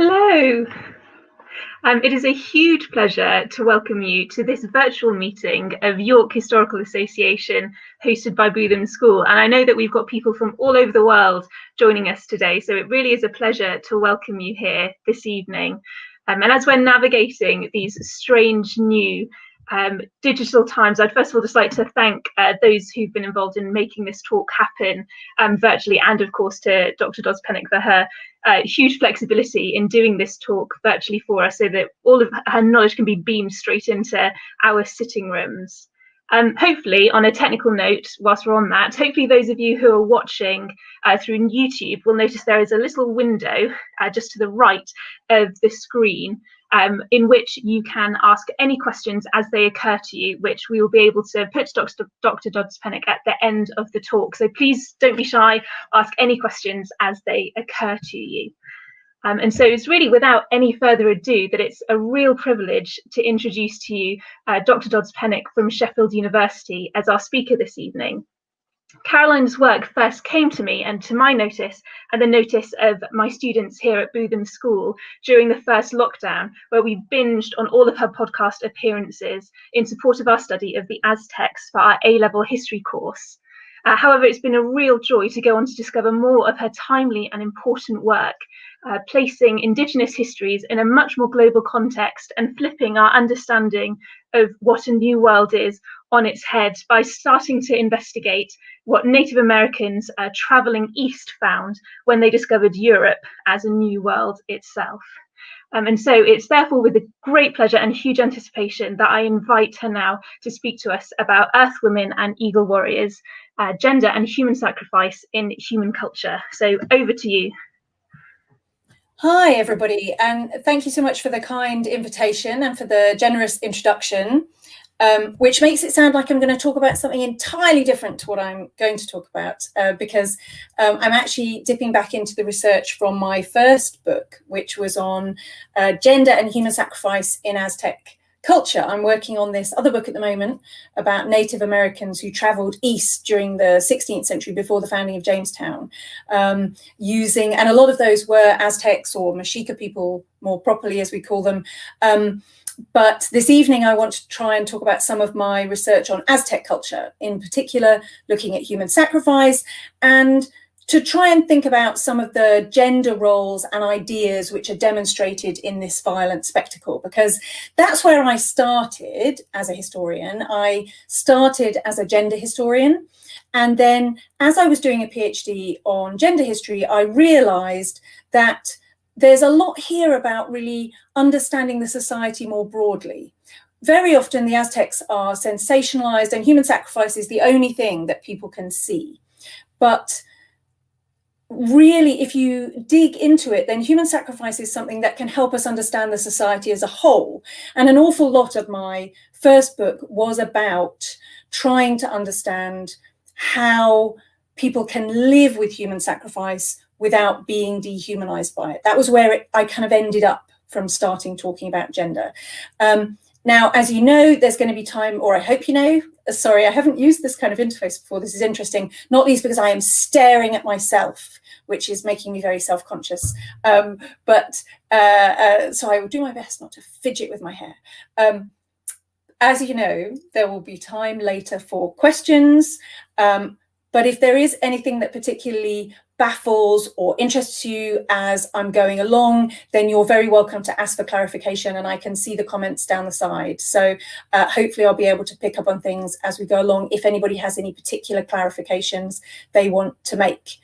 Hello. It is a huge pleasure to welcome you to this virtual meeting of York Historical Association hosted by Bootham School. And I know that we've got people from all over the world joining us today, so it really is a pleasure to welcome you here this evening. And as we're navigating these strange new digital times, I'd first of all just like to thank those who've been involved in making this talk happen virtually, and of course to Dr. Dodds Pennock for her huge flexibility in doing this talk virtually for us so that all of her knowledge can be beamed straight into our sitting rooms. Hopefully, on a technical note, whilst we're on that, hopefully those of you who are watching through YouTube will notice there is a little window just to the right of the screen in which you can ask any questions as they occur to you, which we will be able to put to Dr. Dodds Pennock at the end of the talk. So please don't be shy, ask any questions as they occur to you. And so it's really without any further ado that it's a real privilege to introduce to you Dr. Dodds Pennock from Sheffield University as our speaker this evening. Caroline's work first came to me and to my notice and the notice of my students here at Bootham School during the first lockdown, where we binged on all of her podcast appearances in support of our study of the Aztecs for our A-level history course. However, it's been a real joy to go on to discover more of her timely and important work, placing Indigenous histories in a much more global context and flipping our understanding of what a new world is on its head by starting to investigate what Native Americans traveling east found when they discovered Europe as a new world itself. And so it's therefore with a great pleasure and huge anticipation that I invite her now to speak to us about Earth Women and Eagle Warriors, gender and human sacrifice in human culture. So over to you. Hi, everybody, and thank you so much for the kind invitation and for the generous introduction, which makes it sound like I'm going to talk about something entirely different to what I'm going to talk about, because I'm actually dipping back into the research from my first book, which was on gender and human sacrifice in Aztec culture. I'm working on this other book at the moment about Native Americans who traveled east during the 16th century before the founding of Jamestown, and a lot of those were Aztecs or Mexica people, more properly as we call them. But this evening I want to try and talk about some of my research on Aztec culture, in particular looking at human sacrifice, and to try and think about some of the gender roles and ideas which are demonstrated in this violent spectacle, because that's where I started as a historian. I started as a gender historian, and then as I was doing a PhD on gender history, I realized that there's a lot here about really understanding the society more broadly. Very often the Aztecs are sensationalized and human sacrifice is the only thing that people can see. But really, if you dig into it, then human sacrifice is something that can help us understand the society as a whole. And an awful lot of my first book was about trying to understand how people can live with human sacrifice without being dehumanized by it. That was where I kind of ended up from starting talking about gender. Now, as you know, there's going to be time, or I hope you know, sorry, I haven't used this kind of interface before. This is interesting, not least because I am staring at myself, which is making me very self-conscious. So I will do my best not to fidget with my hair. As you know, there will be time later for questions. But if there is anything that particularly baffles or interests you as I'm going along, then you're very welcome to ask for clarification, and I can see the comments down the side. So hopefully I'll be able to pick up on things as we go along if anybody has any particular clarifications they want to make.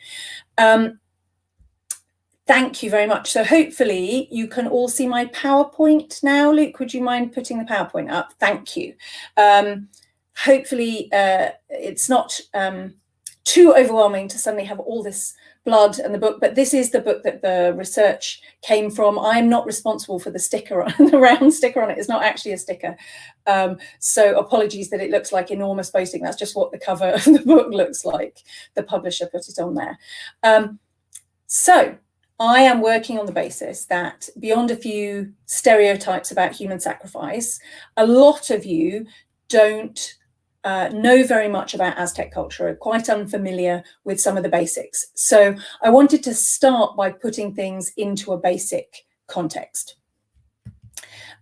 Thank you very much. So hopefully you can all see my PowerPoint now. Luke, would you mind putting the PowerPoint up? Thank you. Hopefully it's not too overwhelming to suddenly have all this blood and the book, but this is the book that the research came from. I'm not responsible for the sticker, the round sticker on it. It's not actually a sticker. So apologies that it looks like enormous boasting. That's just what the cover of the book looks like. The publisher put it on there. So I am working on the basis that beyond a few stereotypes about human sacrifice, a lot of you don't know very much about Aztec culture, are quite unfamiliar with some of the basics. So I wanted to start by putting things into a basic context.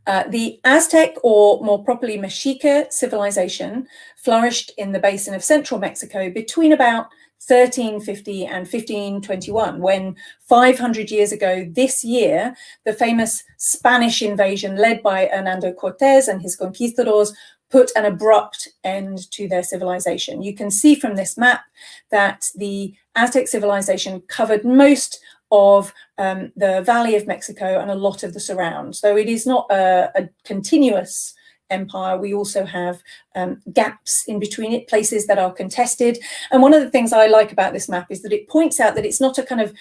The Aztec, or more properly Mexica civilization, flourished in the basin of central Mexico between about 1350 and 1521, when 500 years ago this year, the famous Spanish invasion led by Hernando Cortés and his conquistadors put an abrupt end to their civilization. You can see from this map that the Aztec civilization covered most of the Valley of Mexico and a lot of the surrounds. Though it is not a continuous empire, we also have gaps in between it, places that are contested. And one of the things I like about this map is that it points out that it's not a kind of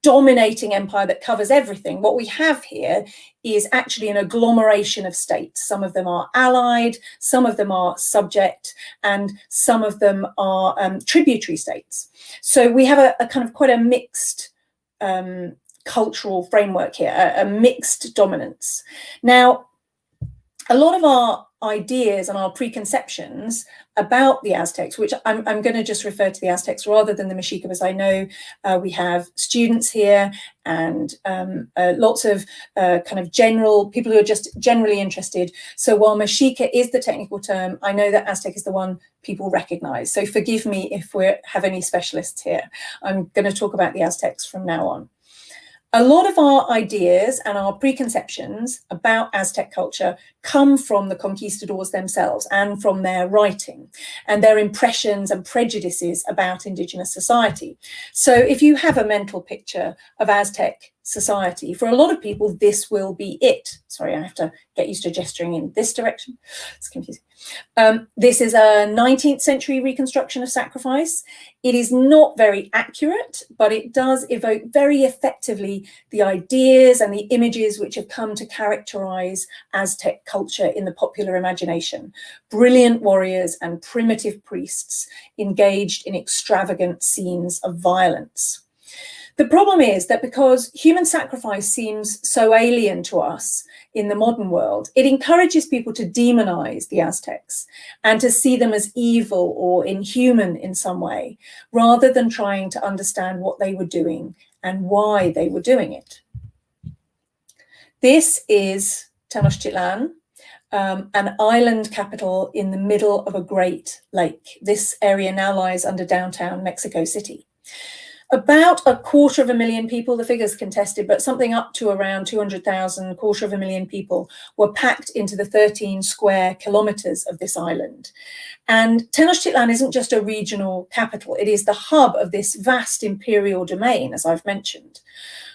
dominating empire that covers everything. What we have here is actually an agglomeration of states. Some of them are allied, some of them are subject, and some of them are tributary states. So we have a kind of quite a mixed cultural framework here, a mixed dominance. Now, a lot of our ideas and our preconceptions about the Aztecs, which I'm going to just refer to the Aztecs rather than the Mexica, because I know we have students here and lots of kind of general people who are just generally interested. So while Mexica is the technical term, I know that Aztec is the one people recognize. So forgive me if we have any specialists here. I'm going to talk about the Aztecs from now on. A lot of our ideas and our preconceptions about Aztec culture come from the conquistadors themselves and from their writing and their impressions and prejudices about indigenous society. So if you have a mental picture of Aztec society, for a lot of people, this will be it. Sorry, I have to get used to gesturing in this direction. It's confusing. This is a 19th century reconstruction of sacrifice. It is not very accurate, but it does evoke very effectively the ideas and the images which have come to characterize Aztec culture in the popular imagination. Brilliant warriors and primitive priests engaged in extravagant scenes of violence. The problem is that because human sacrifice seems so alien to us in the modern world, it encourages people to demonize the Aztecs and to see them as evil or inhuman in some way, rather than trying to understand what they were doing and why they were doing it. This is Tenochtitlan, an island capital in the middle of a great lake. This area now lies under downtown Mexico City. About 250,000 people, the figure's contested, but something up to around 200,000, 250,000 people were packed into the 13 square kilometers of this island. And Tenochtitlan isn't just a regional capital, it is the hub of this vast imperial domain, as I've mentioned.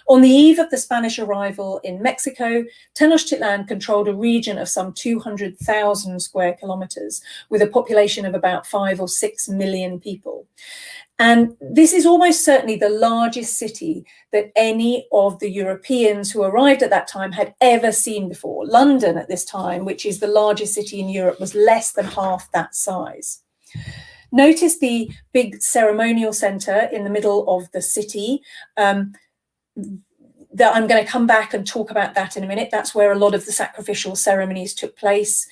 On the eve of the Spanish arrival in Mexico, Tenochtitlan controlled a region of some 200,000 square kilometers with a population of about 5 or 6 million people. And this is almost certainly the largest city that any of the Europeans who arrived at that time had ever seen before. London at this time, which is the largest city in Europe, was less than half that size. Notice the big ceremonial centre in the middle of the city. That I'm going to come back and talk about that in a minute. That's where a lot of the sacrificial ceremonies took place.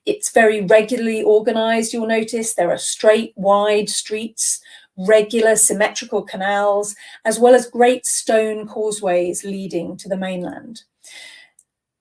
It's very regularly organised, you'll notice. There are straight, wide streets, regular symmetrical canals, as well as great stone causeways leading to the mainland.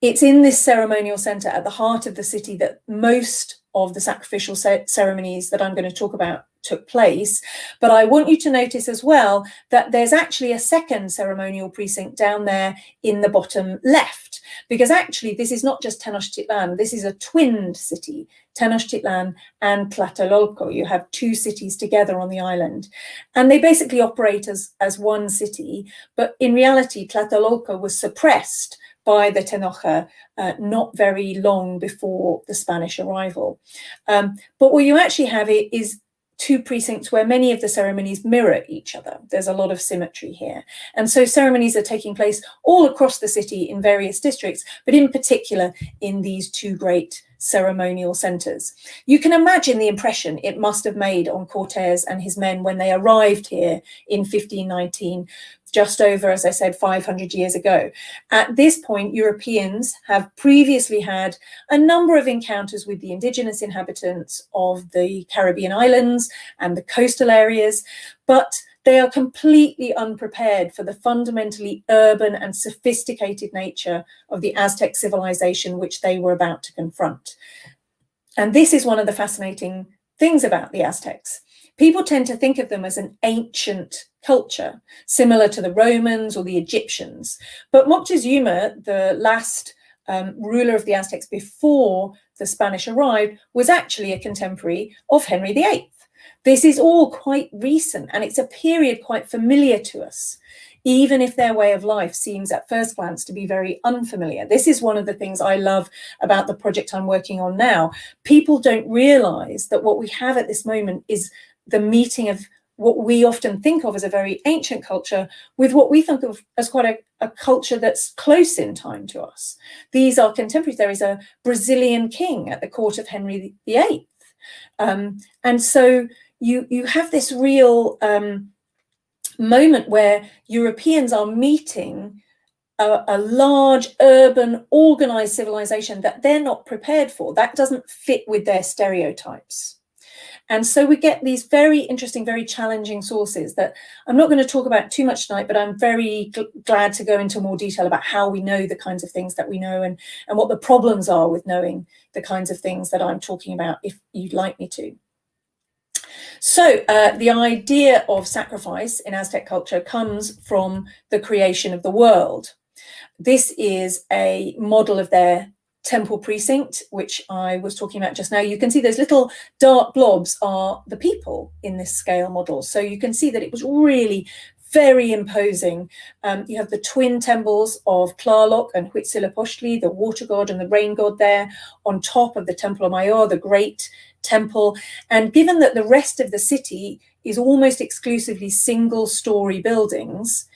It's in this ceremonial centre at the heart of the city that most of the sacrificial ceremonies that I'm going to talk about took place. But I want you to notice as well that there's actually a second ceremonial precinct down there in the bottom left, because actually this is not just Tenochtitlan, this is a twinned city, Tenochtitlan and Tlatelolco. You have two cities together on the island, and they basically operate as one city, but in reality Tlatelolco was suppressed by the Tenoch not very long before the Spanish arrival. But what you actually have is two precincts where many of the ceremonies mirror each other. There's a lot of symmetry here. And so ceremonies are taking place all across the city in various districts, but in particular in these two great ceremonial centres. You can imagine the impression it must have made on Cortés and his men when they arrived here in 1519, just over, as I said, 500 years ago. At this point, Europeans have previously had a number of encounters with the indigenous inhabitants of the Caribbean islands and the coastal areas, but They are completely unprepared for the fundamentally urban and sophisticated nature of the Aztec civilization which they were about to confront. And this is one of the fascinating things about the Aztecs. People tend to think of them as an ancient culture, similar to the Romans or the Egyptians. But Moctezuma, the last ruler of the Aztecs before the Spanish arrived, was actually a contemporary of Henry VIII. This is all quite recent, and it's a period quite familiar to us, even if their way of life seems at first glance to be very unfamiliar. This is one of the things I love about the project I'm working on now. People don't realize that what we have at this moment is the meeting of what we often think of as a very ancient culture with what we think of as quite a culture that's close in time to us. These are contemporaries. There is a Brazilian king at the court of Henry VIII. And so you have this real moment where Europeans are meeting a large urban organized civilization that they're not prepared for. That doesn't fit with their stereotypes. And so we get these very interesting, very challenging sources that I'm not going to talk about too much tonight, but I'm very glad to go into more detail about how we know the kinds of things that we know and what the problems are with knowing the kinds of things that I'm talking about, if you'd like me to. So the idea of sacrifice in Aztec culture comes from the creation of the world. This is a model of their temple precinct, which I was talking about just now. You can see those little dark blobs are the people in this scale model. So you can see that it was really very imposing. You have the twin temples of Tlaloc and Huitzilopochtli, the water god and the rain god there, on top of the Templo Mayor, the great temple. And given that the rest of the city is almost exclusively single-story buildings,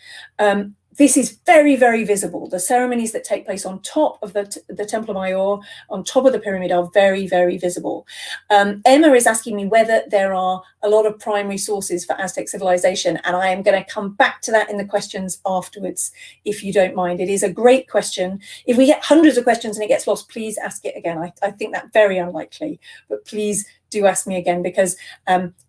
this is very, very visible. The ceremonies that take place on top of the Templo Mayor, on top of the pyramid, are very, very visible. Emma is asking me whether there are a lot of primary sources for Aztec civilization, and I am going to come back to that in the questions afterwards, if you don't mind. It is a great question. If we get hundreds of questions and it gets lost, please ask it again. I think that very unlikely, but please do ask me again, because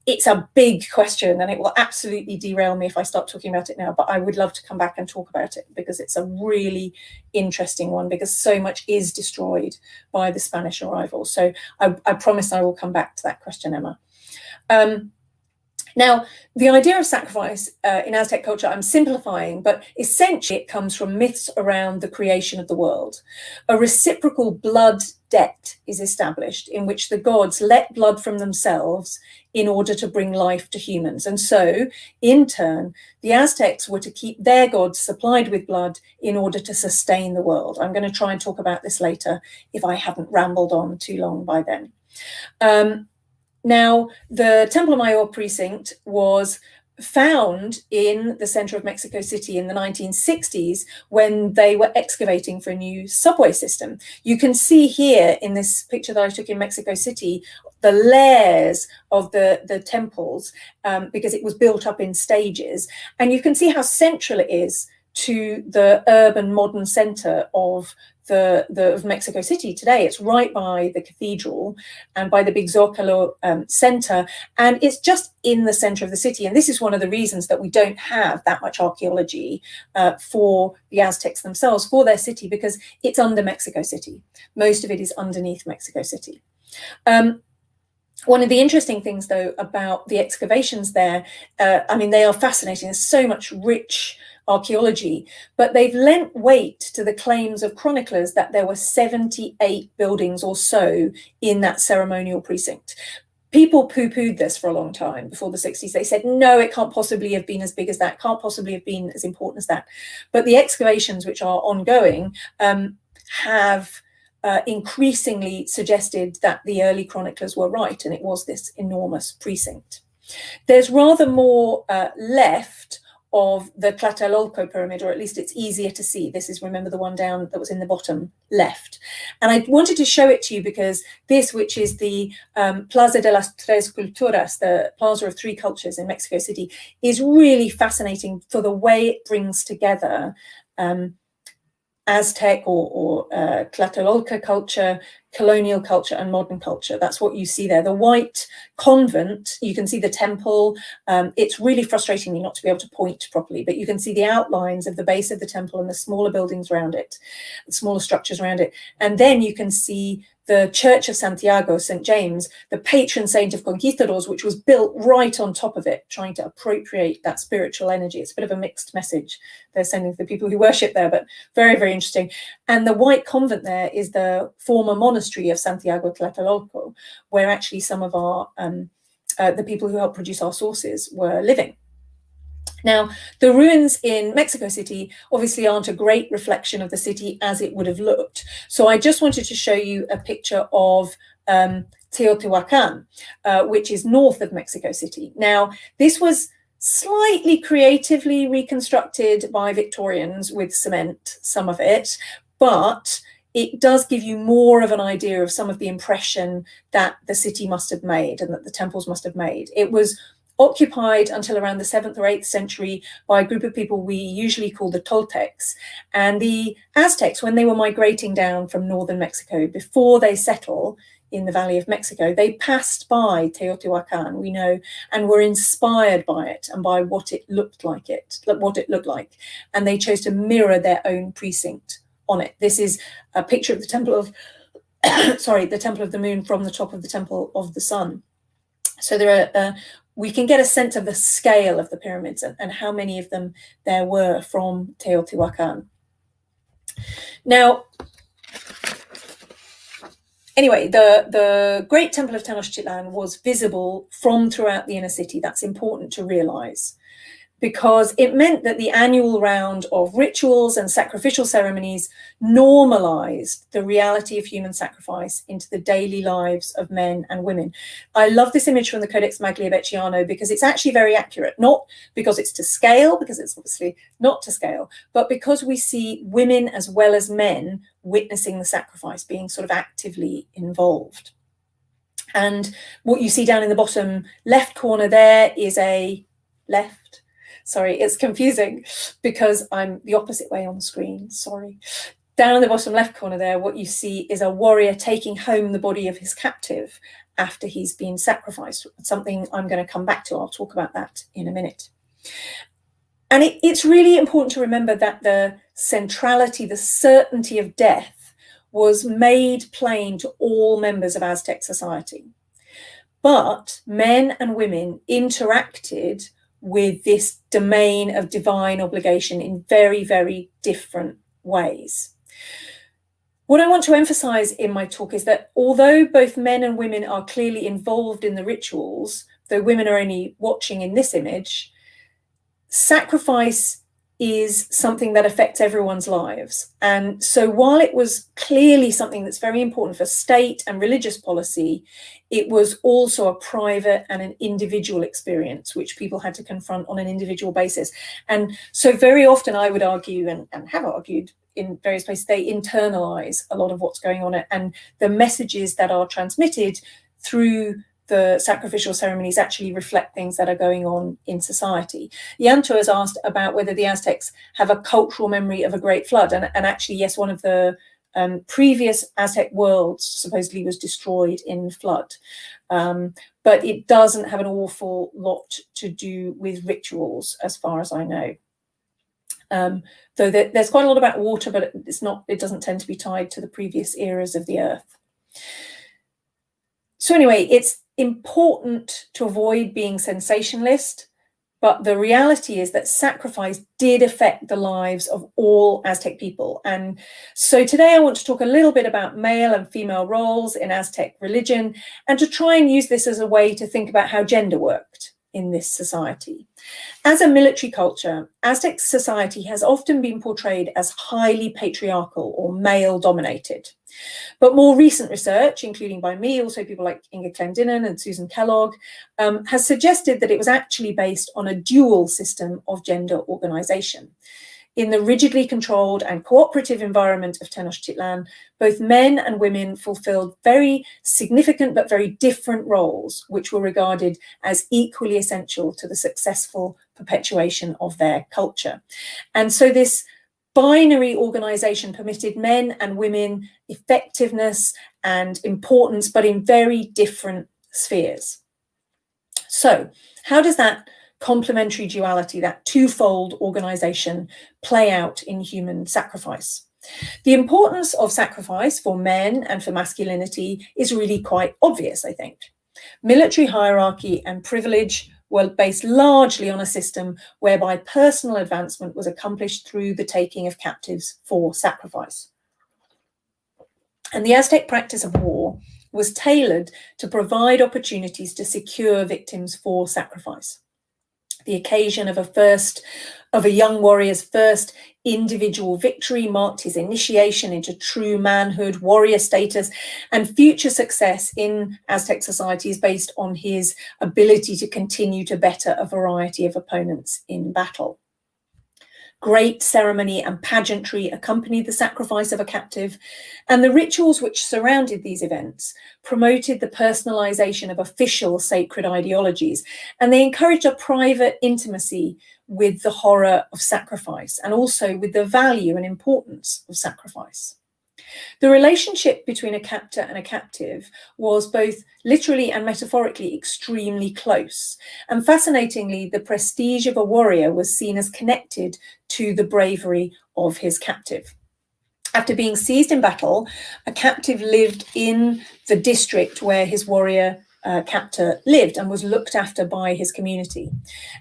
it's a big question and it will absolutely derail me if I start talking about it now. But I would love to come back and talk about it, because it's a really interesting one, because so much is destroyed by the Spanish arrival. So I promise I will come back to that question, Emma. Now, the idea of sacrifice in Aztec culture, I'm simplifying, but essentially it comes from myths around the creation of the world. A reciprocal blood debt is established in which the gods let blood from themselves in order to bring life to humans. And so, in turn, the Aztecs were to keep their gods supplied with blood in order to sustain the world. I'm going to try and talk about this later if I haven't rambled on too long by then. Now, the Templo Mayor precinct was found in the center of Mexico City in the 1960s when they were excavating for a new subway system. You can see here in this picture that I took in Mexico City the layers of the temples, because it was built up in stages. And you can see how central it is to the urban modern center of of Mexico City today. It's right by the cathedral and by the big Zocalo center, and it's just in the center of the city. And this is one of the reasons that we don't have that much archaeology for the Aztecs themselves, for their city, because it's under Mexico City. Most of it is underneath Mexico City. One of the interesting things, though, about the excavations there, I mean, they are fascinating. There's so much rich archaeology, but they've lent weight to the claims of chroniclers that there were 78 buildings or so in that ceremonial precinct. People poo-pooed this for a long time before the 60s. They said, no, it can't possibly have been as big as that, can't possibly have been as important as that. But the excavations, which are ongoing, have increasingly suggested that the early chroniclers were right, and it was this enormous precinct. There's rather more left of the Tlatelolco pyramid, or at least it's easier to see. This is, remember, the one down that was in the bottom left. And I wanted to show it to you because this, which is the Plaza de las Tres Culturas, the Plaza of Three Cultures in Mexico City, is really fascinating for the way it brings together Aztec or Tlatelolca culture, colonial culture, and modern culture. That's what you see there. The white convent, you can see the temple. It's really frustrating me not to be able to point properly, but you can see the outlines of the base of the temple and the smaller buildings around it, the smaller structures around it. And then you can see the Church of Santiago, St. James, the patron saint of conquistadors, which was built right on top of it, trying to appropriate that spiritual energy. It's a bit of a mixed message they're sending to the people who worship there, but very, very interesting. And the white convent there is the former monastery of Santiago Tlatelolco, where actually some of our the people who helped produce our sources were living. Now, the ruins in Mexico City obviously aren't a great reflection of the city as it would have looked. So I just wanted to show you a picture of Teotihuacan, which is north of Mexico City. Now, this was slightly creatively reconstructed by Victorians with cement, some of it, but it does give you more of an idea of some of the impression that the city must have made and that the temples must have made. It was occupied until around the 7th or 8th century by a group of people we usually call the Toltecs. And the Aztecs, when they were migrating down from northern Mexico, before they settle in the Valley of Mexico, they passed by Teotihuacan, we know, and were inspired by it and by what it looked like. And they chose to mirror their own precinct on it. This is a picture of the Temple of, the Temple of the Moon from the top of the Temple of the Sun. So there are, we can get a sense of the scale of the pyramids and how many of them there were from Teotihuacan. Now, anyway, the Great Temple of Tenochtitlan was visible from throughout the inner city. That's important to realize, because it meant that the annual round of rituals and sacrificial ceremonies normalized the reality of human sacrifice into the daily lives of men and women. I love this image from the Codex Magliabechiano because it's actually very accurate, not because it's to scale, because it's obviously not to scale, but because we see women as well as men witnessing the sacrifice, being sort of actively involved. And what you see down in the bottom left corner there is a left. Sorry, it's confusing because I'm the opposite way on the screen, sorry. Down in the bottom left corner there, what you see is a warrior taking home the body of his captive after he's been sacrificed, something I'm going to come back to. I'll talk about that in a minute. And it's really important to remember that the centrality, the certainty of death was made plain to all members of Aztec society. But men and women interacted with this domain of divine obligation in very, very different ways. What I want to emphasize in my talk is that although both men and women are clearly involved in the rituals, though women are only watching in this image, sacrifice is something that affects everyone's lives. And so while it was clearly something that's very important for state and religious policy, it was also a private and an individual experience, which people had to confront on an individual basis. And so very often I would argue, and have argued in various places, they internalize a lot of what's going on, and the messages that are transmitted through the sacrificial ceremonies actually reflect things that are going on in society. Yanto has asked about whether the Aztecs have a cultural memory of a great flood. And actually, yes, one of the previous Aztec worlds supposedly was destroyed in flood. But it doesn't have an awful lot to do with rituals, as far as I know. Though there's quite a lot about water, but it doesn't tend to be tied to the previous eras of the earth. So anyway, it's important to avoid being sensationalist, but the reality is that sacrifice did affect the lives of all Aztec people. And so today I want to talk a little bit about male and female roles in Aztec religion, and to try and use this as a way to think about how gender worked in this society. As a military culture, Aztec society has often been portrayed as highly patriarchal or male-dominated. But more recent research, including by me, also people like Inga Clendinnen and Susan Kellogg, has suggested that it was actually based on a dual system of gender organization. In the rigidly controlled and cooperative environment of Tenochtitlan, both men and women fulfilled very significant but very different roles, which were regarded as equally essential to the successful perpetuation of their culture. And so this binary organization permitted men and women effectiveness and importance, but in very different spheres. So how does that complementary duality, that twofold organization, play out in human sacrifice? The importance of sacrifice for men and for masculinity is really quite obvious, I think. Military hierarchy and privilege were based largely on a system whereby personal advancement was accomplished through the taking of captives for sacrifice. And the Aztec practice of war was tailored to provide opportunities to secure victims for sacrifice. The occasion of a young warrior's first individual victory marked his initiation into true manhood, warrior status, and future success in Aztec societies based on his ability to continue to better a variety of opponents in battle. Great ceremony and pageantry accompanied the sacrifice of a captive, and the rituals which surrounded these events promoted the personalization of official sacred ideologies, and they encouraged a private intimacy with the horror of sacrifice and also with the value and importance of sacrifice. The relationship between a captor and a captive was both literally and metaphorically extremely close. And fascinatingly, the prestige of a warrior was seen as connected to the bravery of his captive. After being seized in battle, a captive lived in the district where his warrior captor lived and was looked after by his community.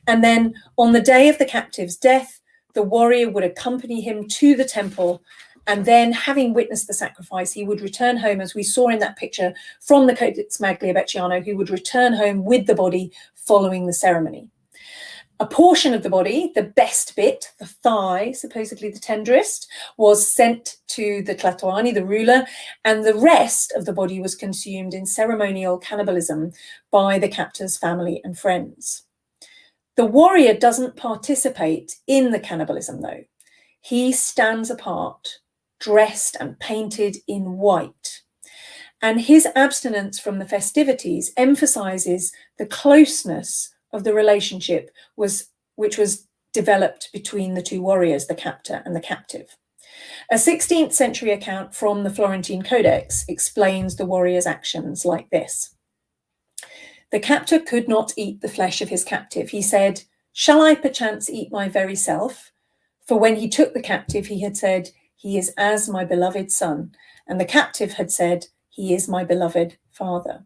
And then on the day of the captive's death, the warrior would accompany him to the temple, and then, having witnessed the sacrifice, he would return home, as we saw in that picture from the Codex Magliabechiano, he would return home with the body following the ceremony. A portion of the body, the best bit, the thigh, supposedly the tenderest, was sent to the Tlatoani, the ruler, and the rest of the body was consumed in ceremonial cannibalism by the captor's family and friends. The warrior doesn't participate in the cannibalism, though. He stands apart, dressed and painted in white. And his abstinence from the festivities emphasizes the closeness of the relationship which was developed between the two warriors, the captor and the captive. A 16th century account from the Florentine Codex explains the warrior's actions like this. The captor could not eat the flesh of his captive. He said, "Shall I perchance eat my very self?" For when he took the captive, he had said, "He is as my beloved son." And the captive had said, "He is my beloved father."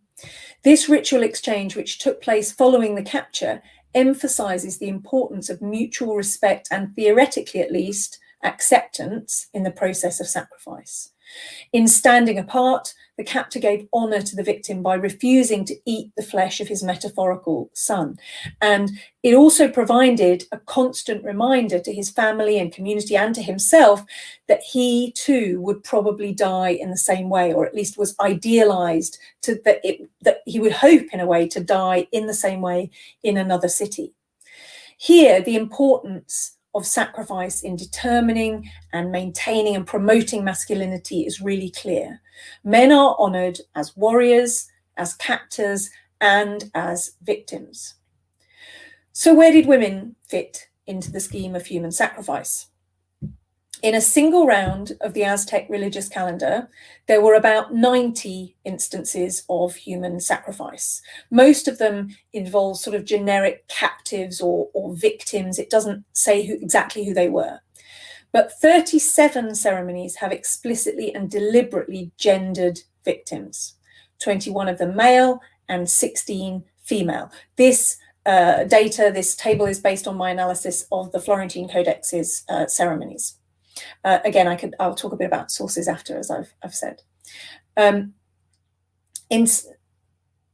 This ritual exchange, which took place following the capture, emphasizes the importance of mutual respect and, theoretically at least, acceptance in the process of sacrifice. In standing apart, the captor gave honor to the victim by refusing to eat the flesh of his metaphorical son. And it also provided a constant reminder to his family and community and to himself that he too would probably die in the same way, or at least was idealized that he would hope in a way to die in the same way in another city. Here, the importance of sacrifice in determining and maintaining and promoting masculinity is really clear. Men are honored as warriors, as captors, and as victims. So where did women fit into the scheme of human sacrifice? In a single round of the Aztec religious calendar, there were about 90 instances of human sacrifice. Most of them involve sort of generic captives or victims. It doesn't say exactly who they were. But 37 ceremonies have explicitly and deliberately gendered victims, 21 of them male and 16 female. This this table is based on my analysis of the Florentine Codex's ceremonies. Again, I'll talk a bit about sources after, as I've said.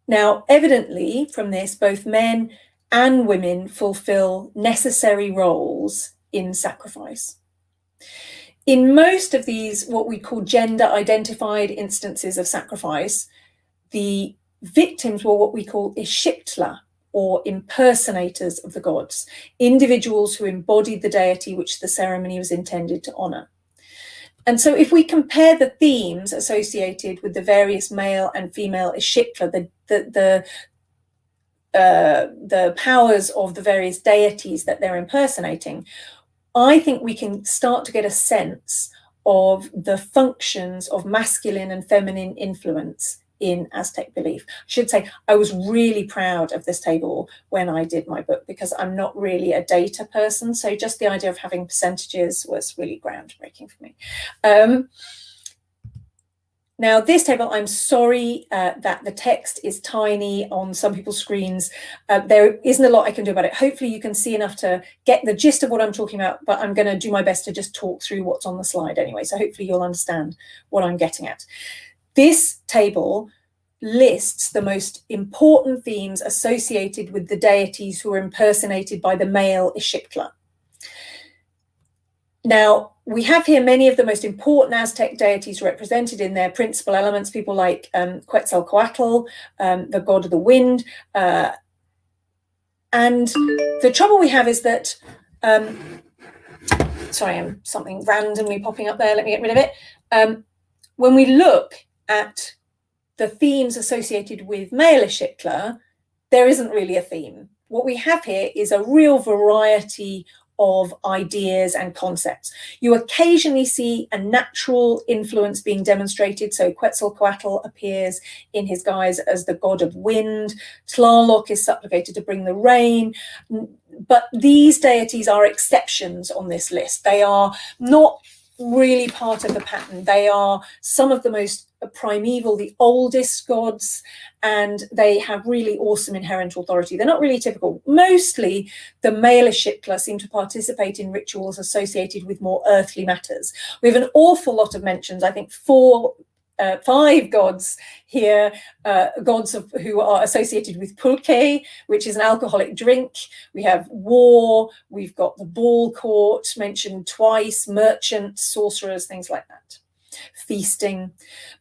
Now, evidently from this, both men and women fulfill necessary roles in sacrifice. In most of these, what we call gender-identified instances of sacrifice, the victims were what we call ishiptla, or impersonators of the gods, individuals who embodied the deity which the ceremony was intended to honor. And so if we compare the themes associated with the various male and female ishiptla, the powers of the various deities that they're impersonating, I think we can start to get a sense of the functions of masculine and feminine influence in Aztec belief. I should say I was really proud of this table when I did my book, because I'm not really a data person. So just the idea of having percentages was really groundbreaking for me. Now, this table, I'm sorry that the text is tiny on some people's screens. There isn't a lot I can do about it. Hopefully you can see enough to get the gist of what I'm talking about, but I'm going to do my best to just talk through what's on the slide anyway. So hopefully you'll understand what I'm getting at. This table lists the most important themes associated with the deities who are impersonated by the male Ixtla. Now, we have here many of the most important Aztec deities represented in their principal elements, people like Quetzalcoatl, the god of the wind. And the trouble we have is that, sorry, something randomly popping up there, let me get rid of it. When we look at the themes associated with male Ixtla, there isn't really a theme. What we have here is a real variety of ideas and concepts. You occasionally see a natural influence being demonstrated. So Quetzalcoatl appears in his guise as the god of wind. Tlaloc is supplicated to bring the rain. But these deities are exceptions on this list. They are not really part of the pattern. They are some of the most primeval, the oldest gods, and they have really awesome inherent authority. They're not really typical. Mostly the male Ixtla seem to participate in rituals associated with more earthly matters. We have an awful lot of mentions, I think 5 gods here, gods who are associated with pulque, which is an alcoholic drink. We have war, we've got the ball court mentioned twice, merchants, sorcerers, things like that. Feasting.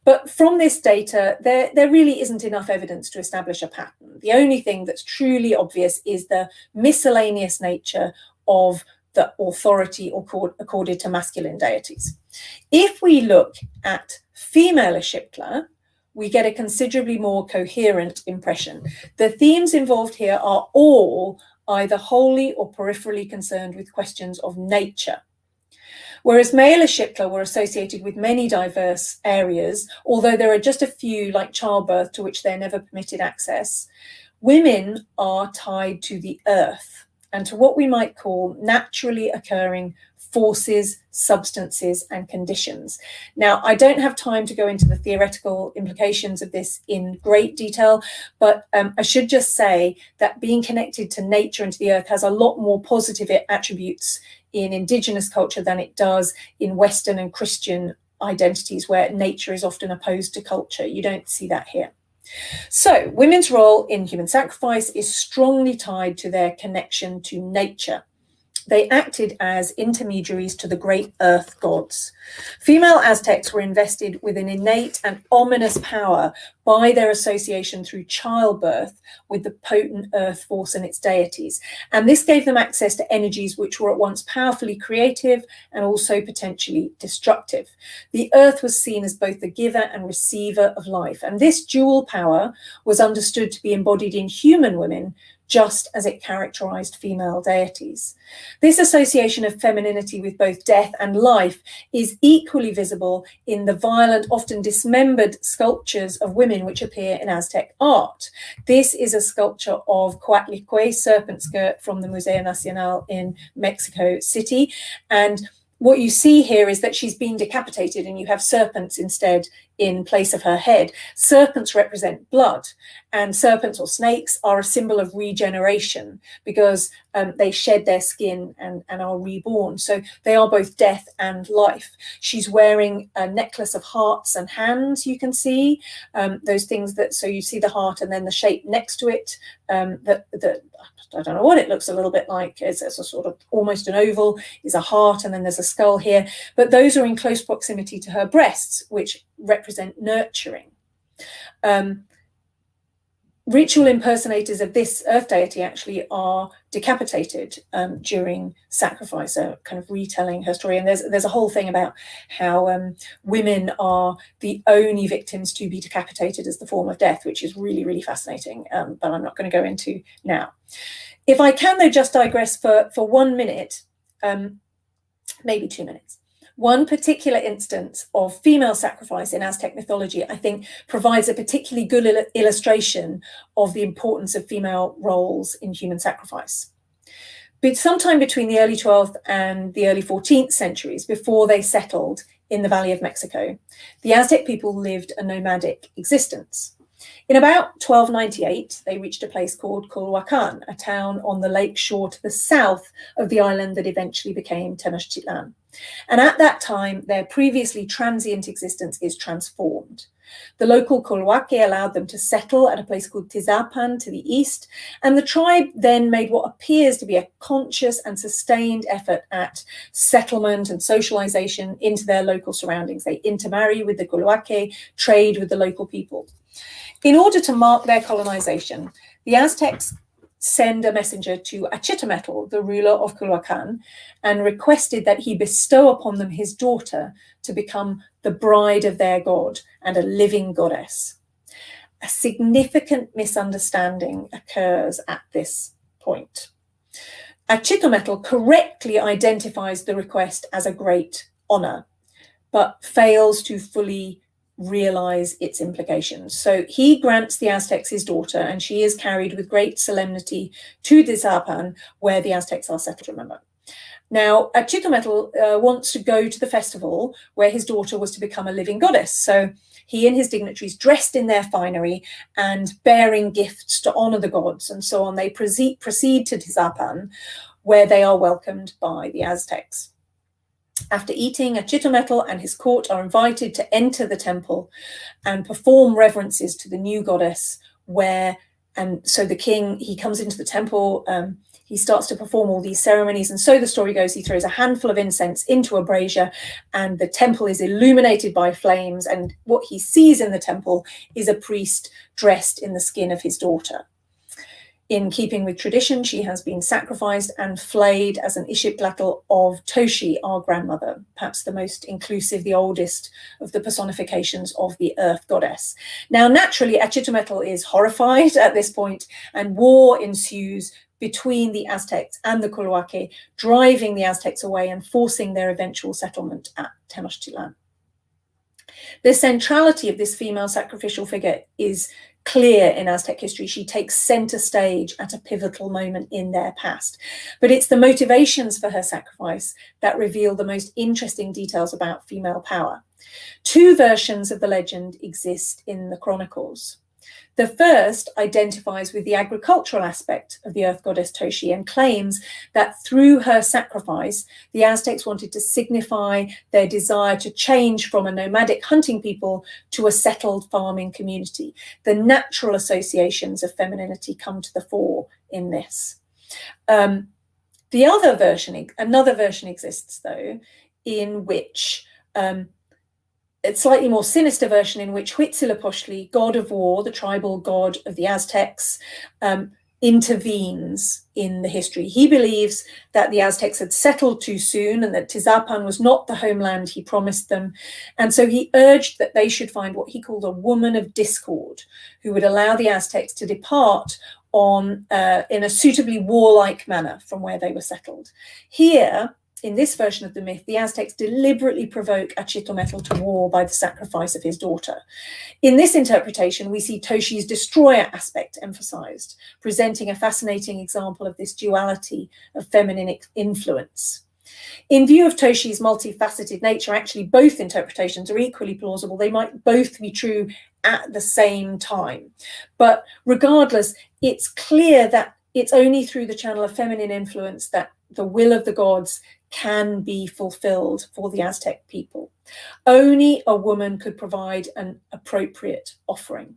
But from this data, there really isn't enough evidence to establish a pattern. The only thing that's truly obvious is the miscellaneous nature of the authority accorded to masculine deities. If we look at female Ixtla, we get a considerably more coherent impression. The themes involved here are all either wholly or peripherally concerned with questions of nature. Whereas male Ixtla were associated with many diverse areas, although there are just a few, like childbirth, to which they're never permitted access, women are tied to the earth and to what we might call naturally occurring forces, substances, and conditions. Now, I don't have time to go into the theoretical implications of this in great detail, but I should just say that being connected to nature and to the earth has a lot more positive attributes in indigenous culture than it does in Western and Christian identities, where nature is often opposed to culture. You don't see that here. So women's role in human sacrifice is strongly tied to their connection to nature. They acted as intermediaries to the great earth gods. Female Aztecs were invested with an innate and ominous power by their association through childbirth with the potent earth force and its deities. And this gave them access to energies which were at once powerfully creative and also potentially destructive. The earth was seen as both the giver and receiver of life. And this dual power was understood to be embodied in human women, just as it characterized female deities. This association of femininity with both death and life is equally visible in the violent, often dismembered sculptures of women which appear in Aztec art. This is a sculpture of Coatlicue, serpent skirt, from the Museo Nacional in Mexico City. And what you see here is that she's been decapitated and you have serpents instead in place of her head. Serpents represent blood, and serpents or snakes are a symbol of regeneration because they shed their skin and are reborn. So they are both death and life. She's wearing a necklace of hearts and hands, you can see. Those things that, so you see the heart and then the shape next to it, I don't know what it looks a little bit like. It's a sort of almost an oval, is a heart, and then there's a skull here. But those are in close proximity to her breasts, which represent nurturing. Ritual impersonators of this earth deity actually are decapitated during sacrifice, so kind of retelling her story. And there's a whole thing about how women are the only victims to be decapitated as the form of death, which is really, really fascinating, but I'm not going to go into now. If I can, though, just digress for 1 minute, maybe 2 minutes. One particular instance of female sacrifice in Aztec mythology, I think, provides a particularly good illustration of the importance of female roles in human sacrifice. But sometime between the early 12th and the early 14th centuries, before they settled in the Valley of Mexico, the Aztec people lived a nomadic existence. In about 1298, they reached a place called Culhuacan, a town on the lake shore to the south of the island that eventually became Tenochtitlan. And at that time, their previously transient existence is transformed. The local Culhuaque allowed them to settle at a place called Tizapan to the east, and the tribe then made what appears to be a conscious and sustained effort at settlement and socialization into their local surroundings. They intermarry with the Culhuaque, trade with the local people. In order to mark their colonization, the Aztecs send a messenger to Achitometl, the ruler of Culhuacan, and requested that he bestow upon them his daughter to become the bride of their god and a living goddess. A significant misunderstanding occurs at this point. Achitometl correctly identifies the request as a great honor, but fails to fully realize its implications. So he grants the Aztecs his daughter, and she is carried with great solemnity to Tizapan, where the Aztecs are settled, remember. Now, Achitometl wants to go to the festival where his daughter was to become a living goddess. So he and his dignitaries, dressed in their finery and bearing gifts to honor the gods and so on, they proceed to Tizapan, where they are welcomed by the Aztecs. After eating, Achitometl and his court are invited to enter the temple and perform reverences to the new goddess, and so the king, he comes into the temple, he starts to perform all these ceremonies, and so the story goes, he throws a handful of incense into a brazier, and the temple is illuminated by flames, and what he sees in the temple is a priest dressed in the skin of his daughter. In keeping with tradition, she has been sacrificed and flayed as an ishiptlatl of Toshi, our grandmother, perhaps the most inclusive, the oldest of the personifications of the earth goddess. Now, naturally, Achitometl is horrified at this point, and war ensues between the Aztecs and the Culhuaque, driving the Aztecs away and forcing their eventual settlement at Tenochtitlan. The centrality of this female sacrificial figure is clear in Aztec history. She takes center stage at a pivotal moment in their past. But it's the motivations for her sacrifice that reveal the most interesting details about female power. Two versions of the legend exist in the chronicles. The first identifies with the agricultural aspect of the earth goddess Toshi and claims that through her sacrifice, the Aztecs wanted to signify their desire to change from a nomadic hunting people to a settled farming community. The natural associations of femininity come to the fore in this. Another version exists, though, in which a slightly more sinister version in which Huitzilopochtli, god of war, the tribal god of the Aztecs, intervenes in the history. He believes that the Aztecs had settled too soon and that Tizapan was not the homeland he promised them. And so he urged that they should find what he called a woman of discord, who would allow the Aztecs to depart in a suitably warlike manner from where they were settled. Here, in this version of the myth, the Aztecs deliberately provoke Achitometl to war by the sacrifice of his daughter. In this interpretation, we see Toshi's destroyer aspect emphasized, presenting a fascinating example of this duality of feminine influence. In view of Toshi's multifaceted nature, actually both interpretations are equally plausible. They might both be true at the same time. But regardless, it's clear that it's only through the channel of feminine influence that the will of the gods can be fulfilled for the Aztec people. Only a woman could provide an appropriate offering.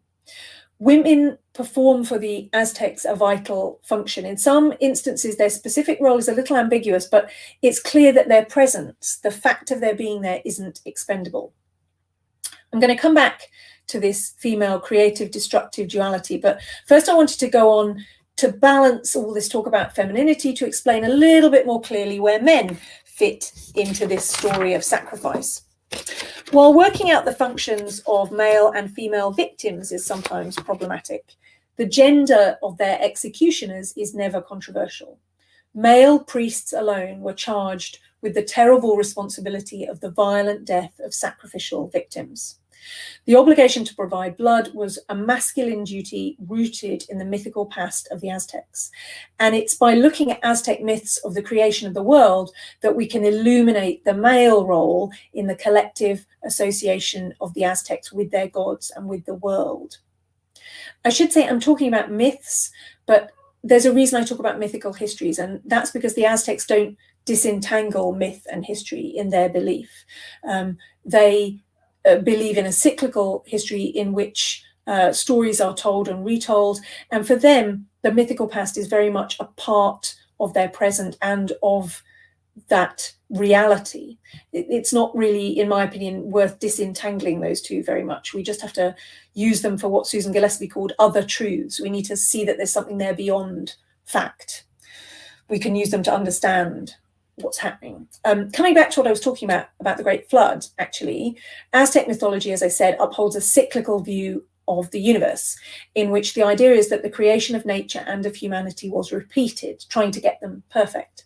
Women perform for the Aztecs a vital function. In some instances, their specific role is a little ambiguous, but it's clear that their presence, the fact of their being there, isn't expendable. I'm going to come back to this female creative destructive duality, but first I wanted to go on to balance all this talk about femininity to explain a little bit more clearly where men fit into this story of sacrifice. While working out the functions of male and female victims is sometimes problematic, the gender of their executioners is never controversial. Male priests alone were charged with the terrible responsibility of the violent death of sacrificial victims. The obligation to provide blood was a masculine duty rooted in the mythical past of the Aztecs. And it's by looking at Aztec myths of the creation of the world that we can illuminate the male role in the collective association of the Aztecs with their gods and with the world. I should say I'm talking about myths, but there's a reason I talk about mythical histories, and that's because the Aztecs don't disentangle myth and history in their belief. They believe in a cyclical history in which stories are told and retold. And for them, the mythical past is very much a part of their present and of that reality. It's not really, in my opinion, worth disentangling those two very much. We just have to use them for what Susan Gillespie called other truths. We need to see that there's something there beyond fact. We can use them to understand what's happening. Coming back to what I was talking about the Great Flood, actually, Aztec mythology, as I said, upholds a cyclical view of the universe, in which the idea is that the creation of nature and of humanity was repeated, trying to get them perfect.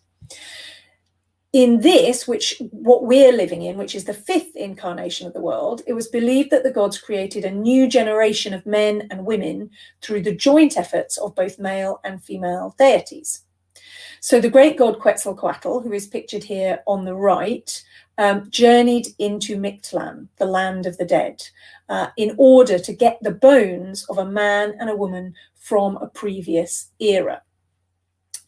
In this, what we're living in, which is the fifth incarnation of the world, it was believed that the gods created a new generation of men and women through the joint efforts of both male and female deities. So the great god Quetzalcoatl, who is pictured here on the right, journeyed into Mictlan, the land of the dead, in order to get the bones of a man and a woman from a previous era.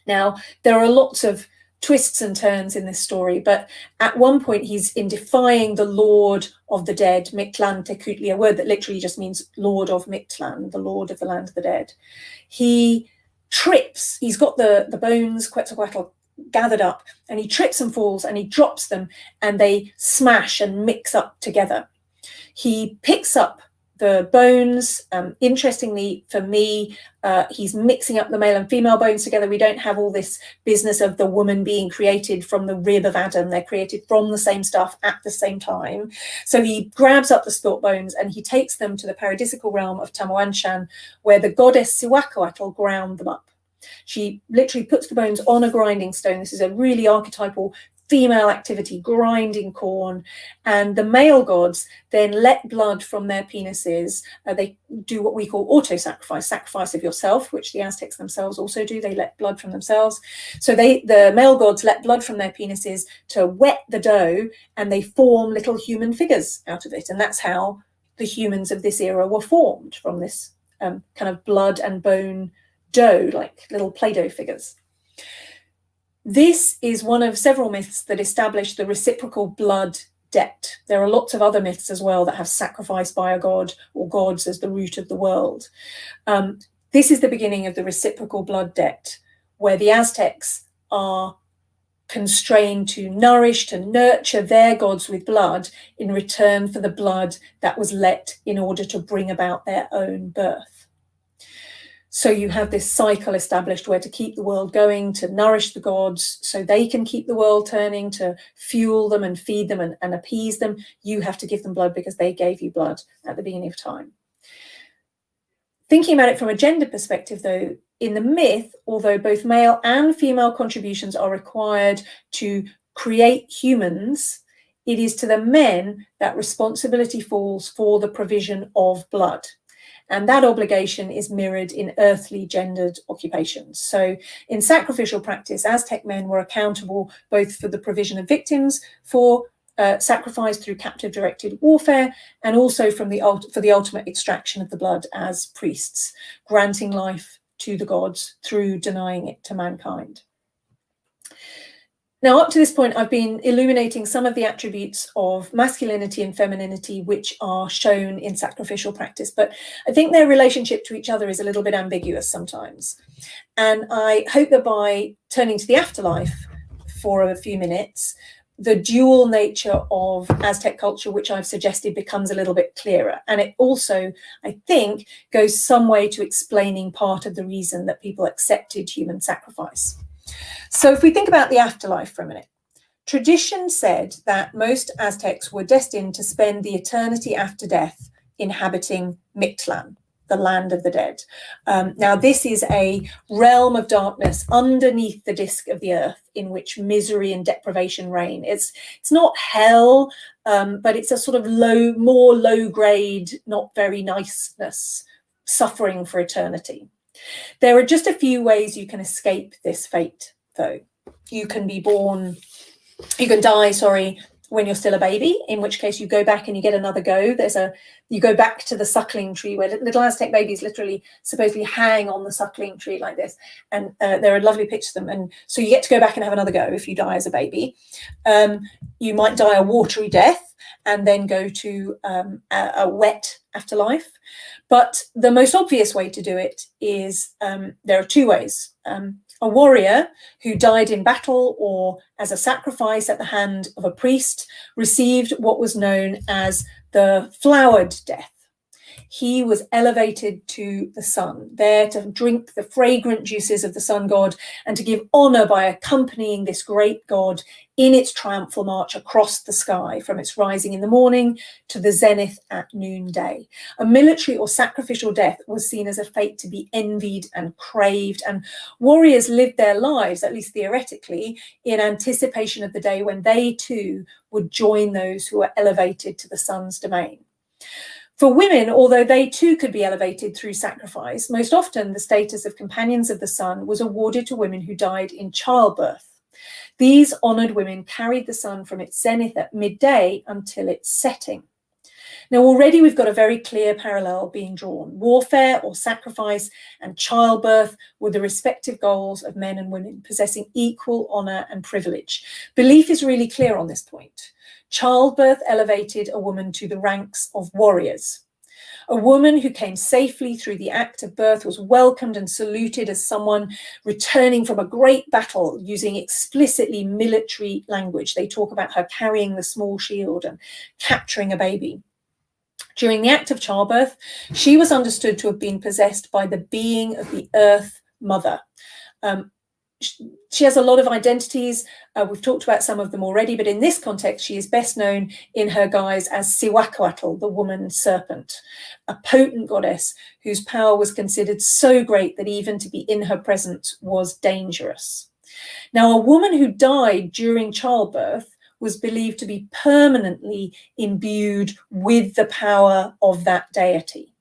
Now, there are lots of twists and turns in this story, but at one point he's in defying the Lord of the Dead, Mictlan Tecutli, a word that literally just means Lord of Mictlan, the Lord of the land of the dead. He trips, he's got the bones, Quetzalcoatl, gathered up, and he trips and falls and he drops them and they smash and mix up together. He picks up the bones. Interestingly for me, he's mixing up the male and female bones together. We don't have all this business of the woman being created from the rib of Adam. They're created from the same stuff at the same time. So he grabs up the spilt bones and he takes them to the paradisical realm of Tamuanshan, where the goddess Cihuacoatl ground them up. She literally puts the bones on a grinding stone. This is a really archetypal female activity, grinding corn, and the male gods then let blood from their penises. They do what we call auto-sacrifice, sacrifice of yourself, which the Aztecs themselves also do. They let blood from themselves. So the male gods let blood from their penises to wet the dough, and they form little human figures out of it. And that's how the humans of this era were formed, from this kind of blood and bone dough, like little Play-Doh figures. This is one of several myths that establish the reciprocal blood debt. There are lots of other myths as well that have sacrifice by a god or gods as the root of the world. This is the beginning of the reciprocal blood debt, where the Aztecs are constrained to nourish, to nurture their gods with blood in return for the blood that was let in order to bring about their own birth. So you have this cycle established where to keep the world going, to nourish the gods so they can keep the world turning, to fuel them and feed them and appease them. You have to give them blood because they gave you blood at the beginning of time. Thinking about it from a gender perspective, though, in the myth, although both male and female contributions are required to create humans, it is to the men that responsibility falls for the provision of blood. And that obligation is mirrored in earthly gendered occupations. So in sacrificial practice, Aztec men were accountable both for the provision of victims for sacrifice through captive-directed warfare, and also for the ultimate extraction of the blood as priests, granting life to the gods through denying it to mankind. Now, up to this point, I've been illuminating some of the attributes of masculinity and femininity which are shown in sacrificial practice, but I think their relationship to each other is a little bit ambiguous sometimes. And I hope that by turning to the afterlife for a few minutes, the dual nature of Aztec culture, which I've suggested, becomes a little bit clearer. And it also, I think, goes some way to explaining part of the reason that people accepted human sacrifice. So if we think about the afterlife for a minute, tradition said that most Aztecs were destined to spend the eternity after death inhabiting Mictlan. the land of the dead. Now, this is a realm of darkness underneath the disk of the earth in which misery and deprivation reign. It's not hell, but it's a sort of more low grade, not very niceness, suffering for eternity. There are just a few ways you can escape this fate, though. You can die, when you're still a baby, in which case you go back and you get another go. You go back to the suckling tree where little Aztec babies literally supposedly hang on the suckling tree like this. And there are lovely pictures of them. And so you get to go back and have another go if you die as a baby. You might die a watery death and then go to a wet afterlife. But the most obvious way to do it is, there are two ways. A warrior who died in battle or as a sacrifice at the hand of a priest received what was known as the flowered death. He was elevated to the sun, there to drink the fragrant juices of the sun god and to give honor by accompanying this great god in its triumphal march across the sky from its rising in the morning to the zenith at noonday. A military or sacrificial death was seen as a fate to be envied and craved, and warriors lived their lives, at least theoretically, in anticipation of the day when they too would join those who were elevated to the sun's domain. For women, although they too could be elevated through sacrifice, most often the status of companions of the sun was awarded to women who died in childbirth. These honoured women carried the sun from its zenith at midday until its setting. Now, already we've got a very clear parallel being drawn. Warfare or sacrifice and childbirth were the respective goals of men and women, possessing equal honour and privilege. Belief is really clear on this point. Childbirth elevated a woman to the ranks of warriors. A woman who came safely through the act of birth was welcomed and saluted as someone returning from a great battle, using explicitly military language. They talk about her carrying the small shield and capturing a baby. During the act of childbirth, she was understood to have been possessed by the being of the Earth Mother. She has a lot of identities. We've talked about some of them already, but in this context, she is best known in her guise as Cihuacoatl, the woman serpent, a potent goddess whose power was considered so great that even to be in her presence was dangerous. Now, a woman who died during childbirth was believed to be permanently imbued with the power of that deity.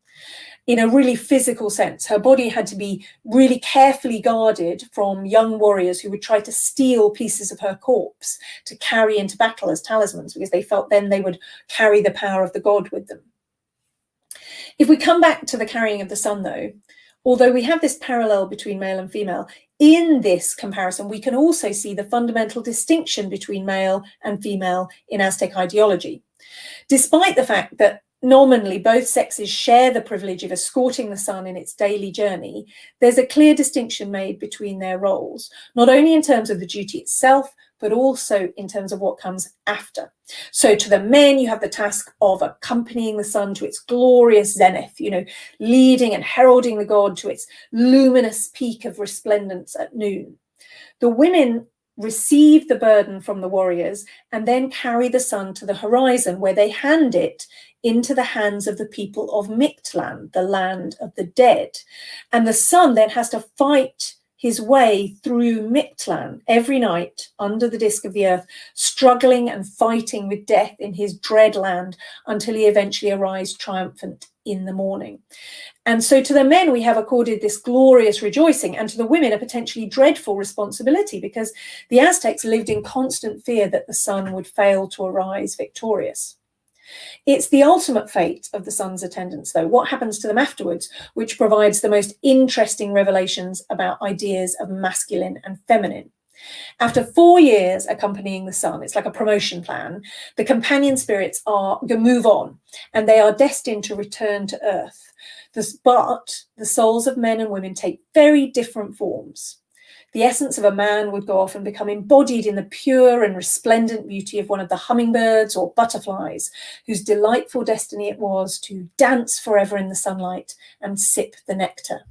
In a really physical sense, her body had to be really carefully guarded from young warriors who would try to steal pieces of her corpse to carry into battle as talismans, because they felt then they would carry the power of the god with them. If we come back to the carrying of the sun, though, although we have this parallel between male and female, in this comparison, we can also see the fundamental distinction between male and female in Aztec ideology. Despite the fact that nominally both sexes share the privilege of escorting the sun in its daily journey, there's a clear distinction made between their roles, not only in terms of the duty itself, but also in terms of what comes after. So to the men, you have the task of accompanying the sun to its glorious zenith, leading and heralding the god to its luminous peak of resplendence at noon. The women receive the burden from the warriors and then carry the sun to the horizon, where they hand it into the hands of the people of Mictlan, the land of the dead. And the sun then has to fight his way through Mictlan every night under the disk of the earth, struggling and fighting with death in his dread land until he eventually arrives triumphant in the morning. And so to the men, we have accorded this glorious rejoicing, and to the women, a potentially dreadful responsibility, because the Aztecs lived in constant fear that the sun would fail to arise victorious. It's the ultimate fate of the sun's attendants, though, what happens to them afterwards, which provides the most interesting revelations about ideas of masculine and feminine. After 4 years accompanying the sun, it's like a promotion plan, the companion spirits move on, and they are destined to return to Earth. But the souls of men and women take very different forms. The essence of a man would go off and become embodied in the pure and resplendent beauty of one of the hummingbirds or butterflies, whose delightful destiny it was to dance forever in the sunlight and sip the nectar.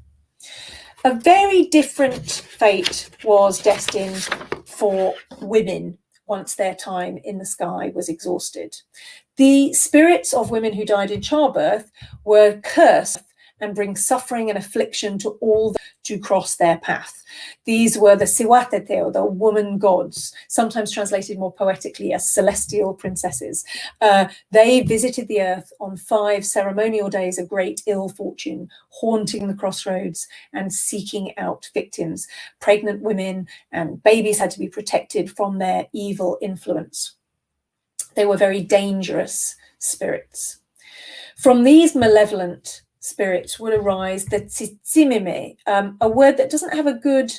A very different fate was destined for women once their time in the sky was exhausted. The spirits of women who died in childbirth were cursed and bring suffering and affliction to all to cross their path. These were the Siwatete, or the woman gods, sometimes translated more poetically as celestial princesses. They visited the earth on 5 ceremonial days of great ill fortune, haunting the crossroads and seeking out victims. Pregnant women and babies had to be protected from their evil influence. They were very dangerous spirits. From these malevolent spirits would arise the tsitsimime, a word that doesn't have a good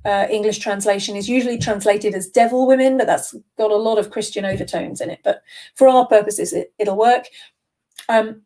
English translation, is usually translated as devil women, but that's got a lot of Christian overtones in it. But for our purposes, it'll work.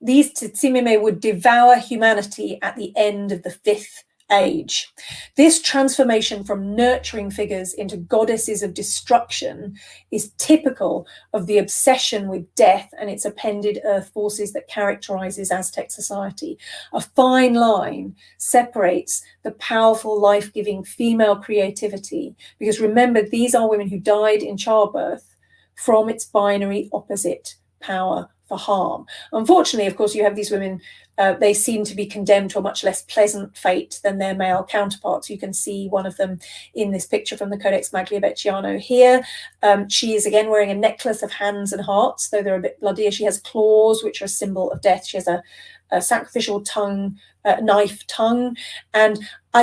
These tsitsimime would devour humanity at the end of the 5th age. This transformation from nurturing figures into goddesses of destruction is typical of the obsession with death and its appended earth forces that characterizes Aztec society. A fine line separates the powerful, life-giving female creativity, because remember, these are women who died in childbirth, from its binary opposite, power for harm. Unfortunately, of course, you have these women, they seem to be condemned to a much less pleasant fate than their male counterparts. You can see one of them in this picture from the Codex Magliabechiano here. She is again wearing a necklace of hands and hearts, though they're a bit bloodier. She has claws, which are a symbol of death. She has a sacrificial tongue, knife tongue, and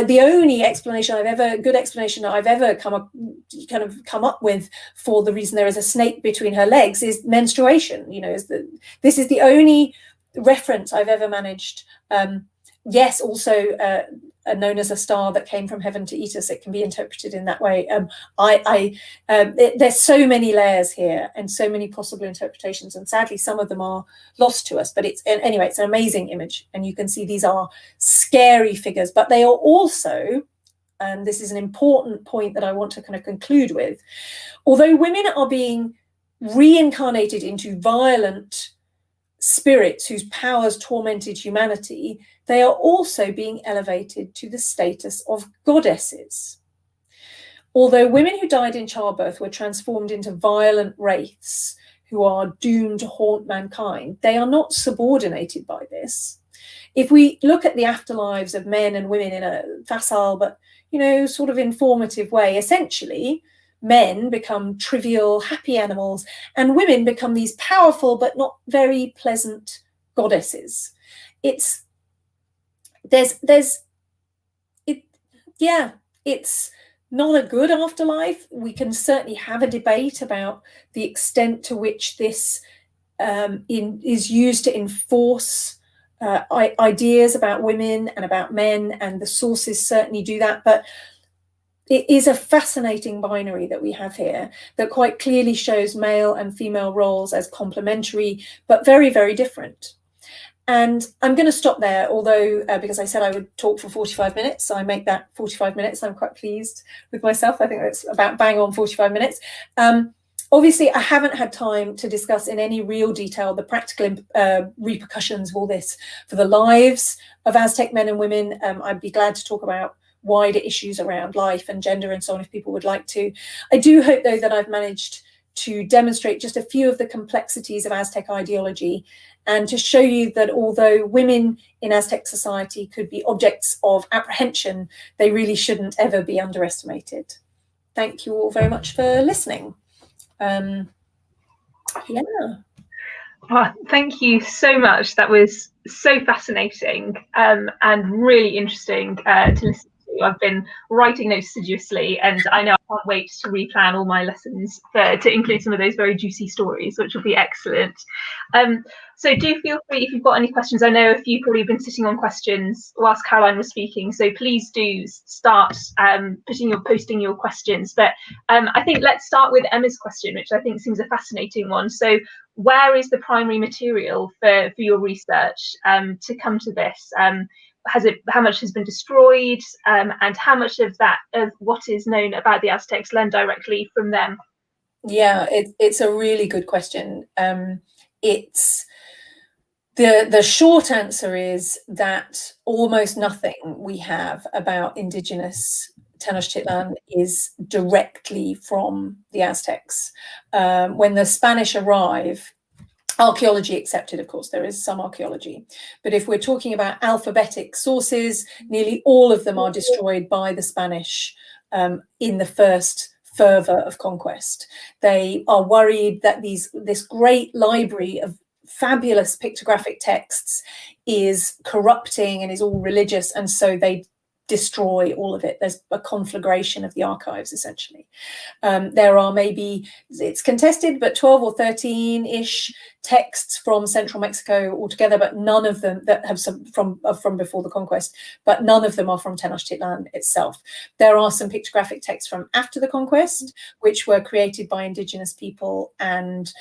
the only good explanation that I've ever come up with for the reason there is a snake between her legs is menstruation. You know, this is the only reference I've ever managed. Yes, also known as a star that came from heaven to eat us. It can be interpreted in that way. There's so many layers here and so many possible interpretations, and sadly some of them are lost to us, but anyway, it's an amazing image, and you can see these are scary figures, but they are also, and this is an important point that I want to kind of conclude with, although women are being reincarnated into violent spirits whose powers tormented humanity, they are also being elevated to the status of goddesses. Although women who died in childbirth were transformed into violent wraiths who are doomed to haunt mankind, they are not subordinated by this. If we look at the afterlives of men and women in a facile but, you know, sort of informative way, essentially, men become trivial, happy animals, and women become these powerful but not very pleasant goddesses. It's not a good afterlife. We can certainly have a debate about the extent to which this is used to enforce ideas about women and about men, and the sources certainly do that, but it is a fascinating binary that we have here that quite clearly shows male and female roles as complementary, but very, very different. And I'm going to stop there, although because I said I would talk for 45 minutes, so I make that 45 minutes. I'm quite pleased with myself. I think it's about bang on 45 minutes. Obviously, I haven't had time to discuss in any real detail the practical repercussions of all this for the lives of Aztec men and women. I'd be glad to talk about wider issues around life and gender and so on if people would like to. I do hope, though, that I've managed to demonstrate just a few of the complexities of Aztec ideology, and to show you that although women in Aztec society could be objects of apprehension, they really shouldn't ever be underestimated. Thank you all very much for listening. Yeah. Oh, thank you so much. That was so fascinating and really interesting to listen to. I've been writing notes assiduously, and I know I can't wait to replan all my lessons to include some of those very juicy stories, which will be excellent. So do feel free if you've got any questions. I know a few probably have been sitting on questions whilst Caroline was speaking, so please do start posting your questions. But I think let's start with Emma's question, which I think seems a fascinating one. So where is the primary material for your research to come to this? How much has been destroyed, and how much of what is known about the Aztecs learned directly from them? Yeah, it's a really good question. It's the short answer is that almost nothing we have about indigenous Tenochtitlan is directly from the Aztecs. When the Spanish arrive, Archaeology accepted, of course, there is some archaeology. But if we're talking about alphabetic sources, nearly all of them are destroyed by the Spanish in the first fervor of conquest. They are worried that this great library of fabulous pictographic texts is corrupting and is all religious, and so they destroy all of it. There's a conflagration of the archives, essentially. There are maybe, it's contested, but 12 or 13-ish texts from central Mexico altogether, but none of them that have some from before the conquest, but none of them are from Tenochtitlan itself. There are some pictographic texts from after the conquest, which were created by indigenous people and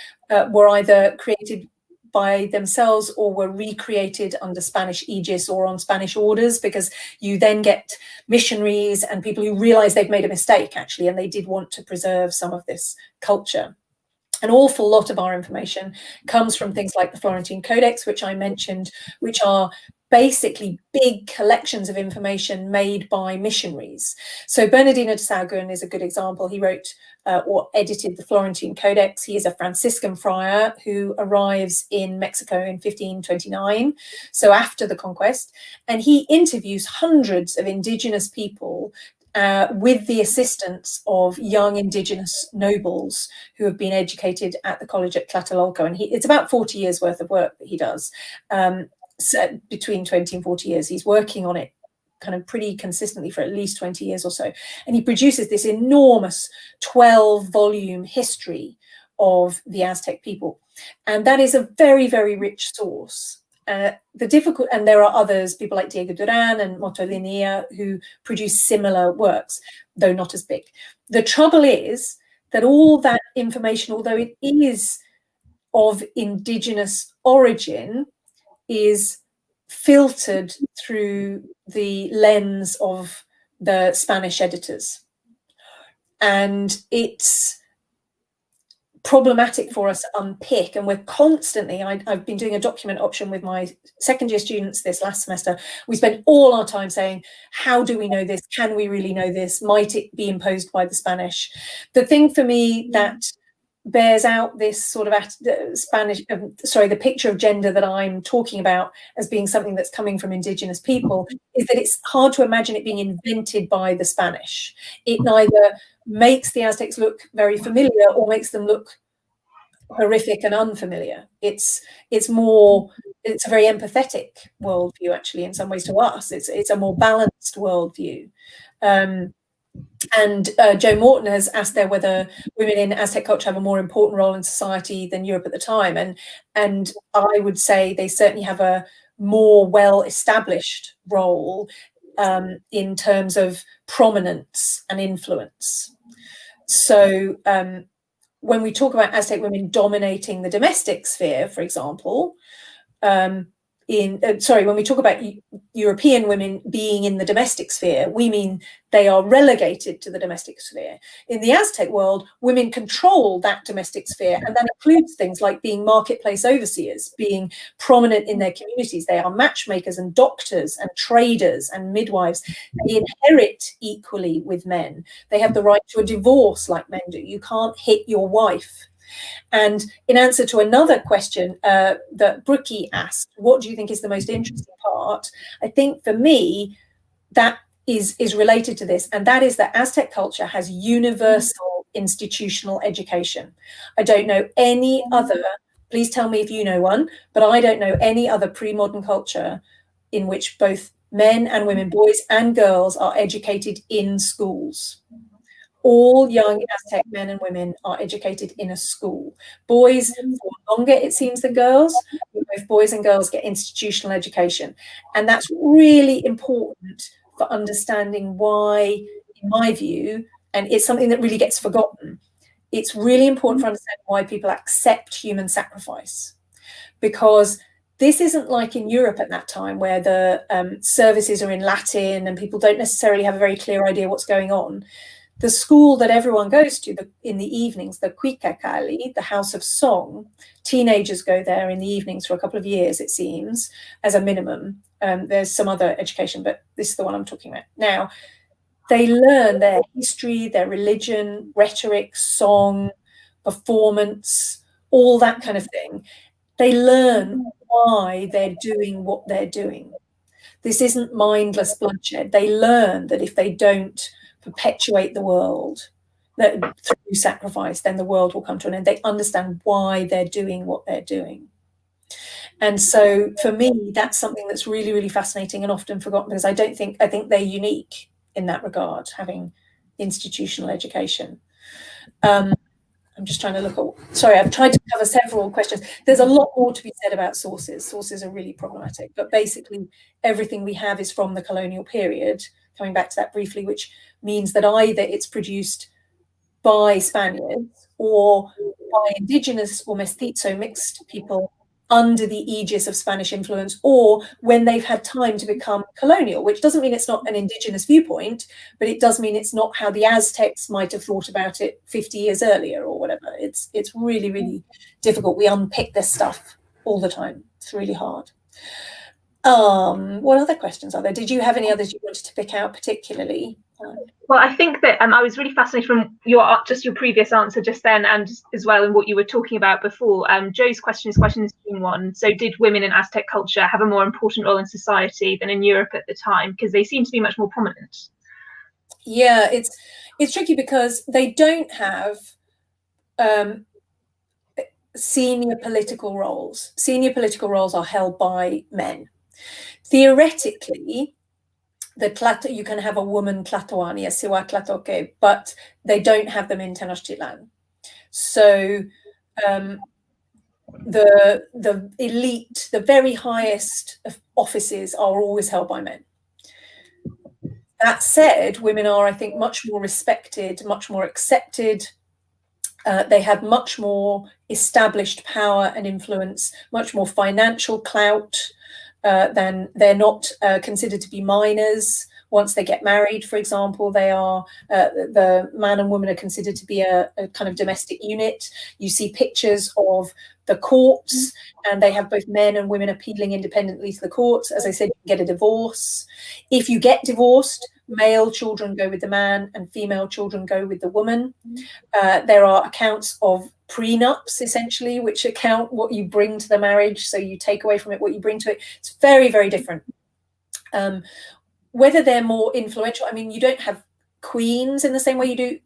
were either created by themselves or were recreated under Spanish aegis or on Spanish orders, because you then get missionaries and people who realize they've made a mistake, actually, and they did want to preserve some of this culture. An awful lot of our information comes from things like the Florentine Codex, which I mentioned, which are basically big collections of information made by missionaries. So Bernardino de Sahagún is a good example. He wrote or edited the Florentine Codex. He is a Franciscan friar who arrives in Mexico in 1529, so after the conquest, and he interviews hundreds of indigenous people with the assistance of young indigenous nobles who have been educated at the college at Tlatelolco. And it's about 40 years worth of work that he does. So between 20 and 40 years, he's working on it kind of pretty consistently for at least 20 years or so. And he produces this enormous 12-volume history of the Aztec people. And that is a very, very rich source. And there are others, people like Diego Duran and Motolinia, who produce similar works, though not as big. The trouble is that all that information, although it is of indigenous origin, is filtered through the lens of the Spanish editors. And it's problematic for us to unpick, and we're constantly, I've been doing a document option with my second year students this last semester. We spent all our time saying, how do we know this? Can we really know this? Might it be imposed by the Spanish? The thing for me that bears out this sort of the picture of gender that I'm talking about as being something that's coming from indigenous people is that it's hard to imagine it being invented by the Spanish. It neither makes the Aztecs look very familiar or makes them look horrific and unfamiliar. It's a very empathetic worldview, actually, in some ways to us. It's a more balanced worldview. And Joe Morton has asked there whether women in Aztec culture have a more important role in society than Europe at the time. And I would say they certainly have a more well-established role in terms of prominence and influence. So when we talk about Aztec women dominating the domestic sphere, for example, when we talk about European women being in the domestic sphere, we mean they are relegated to the domestic sphere. In the Aztec world, women control that domestic sphere, and that includes things like being marketplace overseers, being prominent in their communities. They are matchmakers and doctors and traders and midwives. They inherit equally with men. They have the right to a divorce like men do. You can't hit your wife. And in answer to another question that Brookie asked, what do you think is the most interesting part? I think for me, that is related to this, and that is that Aztec culture has universal institutional education. I don't know any other, please tell me if you know one, but I don't know any other pre-modern culture in which both men and women, boys and girls, are educated in schools. All young Aztec men and women are educated in a school. Boys for longer, it seems, than girls. Both boys and girls get institutional education. And that's really important for understanding why, in my view, and it's something that really gets forgotten, it's really important for understanding why people accept human sacrifice. Because this isn't like in Europe at that time, where the services are in Latin and people don't necessarily have a very clear idea what's going on. The school that everyone goes to in the evenings, the Cuicacali, the House of Song, teenagers go there in the evenings for a couple of years, it seems, as a minimum. There's some other education, but this is the one I'm talking about. Now, they learn their history, their religion, rhetoric, song, performance, all that kind of thing. They learn why they're doing what they're doing. This isn't mindless bloodshed. They learn that if they don't perpetuate the world that through sacrifice, then the world will come to an end. They understand why they're doing what they're doing. And so for me, that's something that's really, really fascinating and often forgotten, because I think they're unique in that regard, having institutional education. I'm just trying to look at, sorry, I've tried to cover several questions. There's a lot more to be said about sources. Sources are really problematic, but basically everything we have is from the colonial period, coming back to that briefly, which means that either it's produced by Spaniards or by indigenous or mestizo, mixed people under the aegis of Spanish influence, or when they've had time to become colonial, which doesn't mean it's not an indigenous viewpoint, but it does mean it's not how the Aztecs might have thought about it 50 years earlier or whatever. It's really, really difficult. We unpick this stuff all the time. It's really hard. What other questions are there? Did you have any others you wanted to pick out particularly? Well, I think that I was really fascinated from your previous answer just then, and as well in what you were talking about before. Joe's question is quite an interesting one. So, did women in Aztec culture have a more important role in society than in Europe at the time? Because they seem to be much more prominent. Yeah, it's tricky because they don't have senior political roles. Senior political roles are held by men. Theoretically, you can have a woman Tlatoani, a Siwa Tlatoque, but they don't have them in Tenochtitlan. So the elite, the very highest offices are always held by men. That said, women are, I think, much more respected, much more accepted. They have much more established power and influence, much more financial clout. Then they're not considered to be minors. Once they get married, for example, they are the man and woman are considered to be a kind of domestic unit. You see pictures of the courts, and they have both men and women appealing independently to the courts. As I said, you can get a divorce. If you get divorced, male children go with the man and female children go with the woman. There are accounts of prenups, essentially, which account what you bring to the marriage. So you take away from it what you bring to it. It's very, very different. Whether they're more influential, I mean, you don't have queens in the same way you do.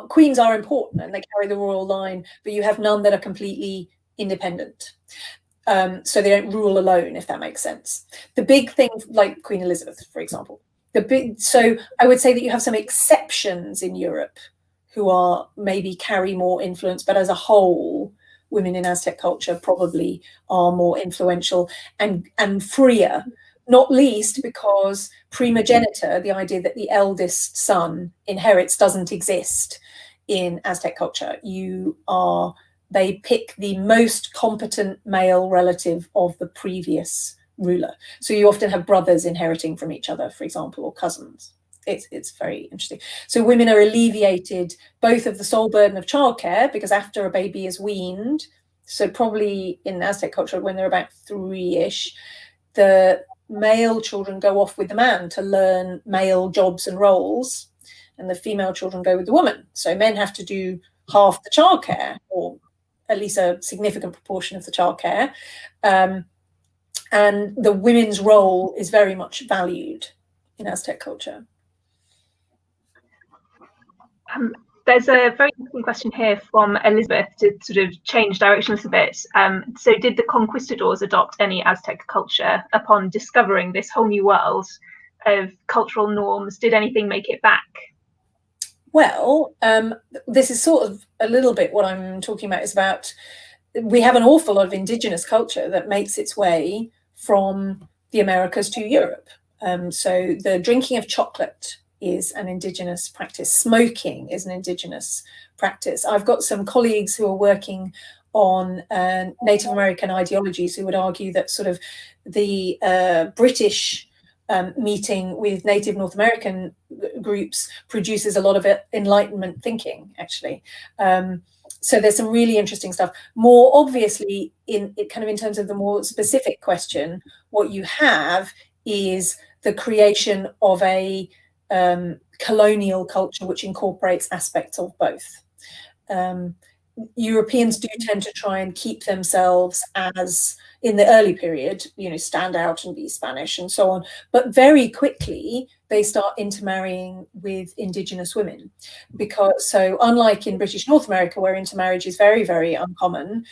Queens are important and they carry the royal line, but you have none that are completely independent. So they don't rule alone, if that makes sense. The big thing, like Queen Elizabeth, for example, so I would say that you have some exceptions in Europe who are maybe carry more influence, but as a whole, women in Aztec culture probably are more influential and freer, not least because primogeniture, the idea that the eldest son inherits, doesn't exist in Aztec culture. They pick the most competent male relative of the previous ruler. So you often have brothers inheriting from each other, for example, or cousins. It's very interesting. So women are alleviated both of the sole burden of childcare, because after a baby is weaned, so probably in Aztec culture when they're about 3-ish, the male children go off with the man to learn male jobs and roles, and the female children go with the woman. So men have to do half the childcare, or at least a significant proportion of the childcare. And the women's role is very much valued in Aztec culture. There's a very interesting question here from Elizabeth to sort of change direction a little bit. So did the conquistadors adopt any Aztec culture upon discovering this whole new world of cultural norms? Did anything make it back? Well, this is sort of a little bit what I'm talking about, is about we have an awful lot of indigenous culture that makes its way from the Americas to Europe. So the drinking of chocolate is an indigenous practice. Smoking is an indigenous practice. I've got some colleagues who are working on Native American ideologies who would argue that sort of the British meeting with Native North American groups produces a lot of Enlightenment thinking, actually. So there's some really interesting stuff. More obviously, in terms of the more specific question, what you have is the creation of a colonial culture which incorporates aspects of both. Europeans do tend to try and keep themselves as, in the early period, stand out and be Spanish and so on. But very quickly, they start intermarrying with indigenous women. So unlike in British North America, where intermarriage is very, very uncommon,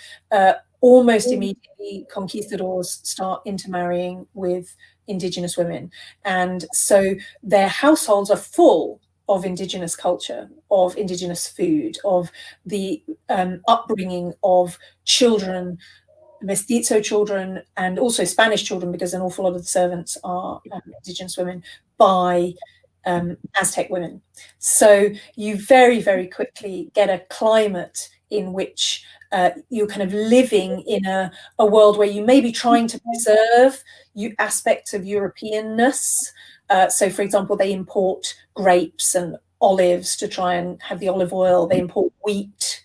almost immediately conquistadors start intermarrying with indigenous women. And so their households are full of indigenous culture, of indigenous food, of the upbringing of children, mestizo children, and also Spanish children, because an awful lot of the servants are indigenous women, by Aztec women. So you very, very quickly get a climate in which you're kind of living in a world where you may be trying to preserve aspects of Europeanness. So, for example, they import grapes and olives to try and have the olive oil. They import wheat.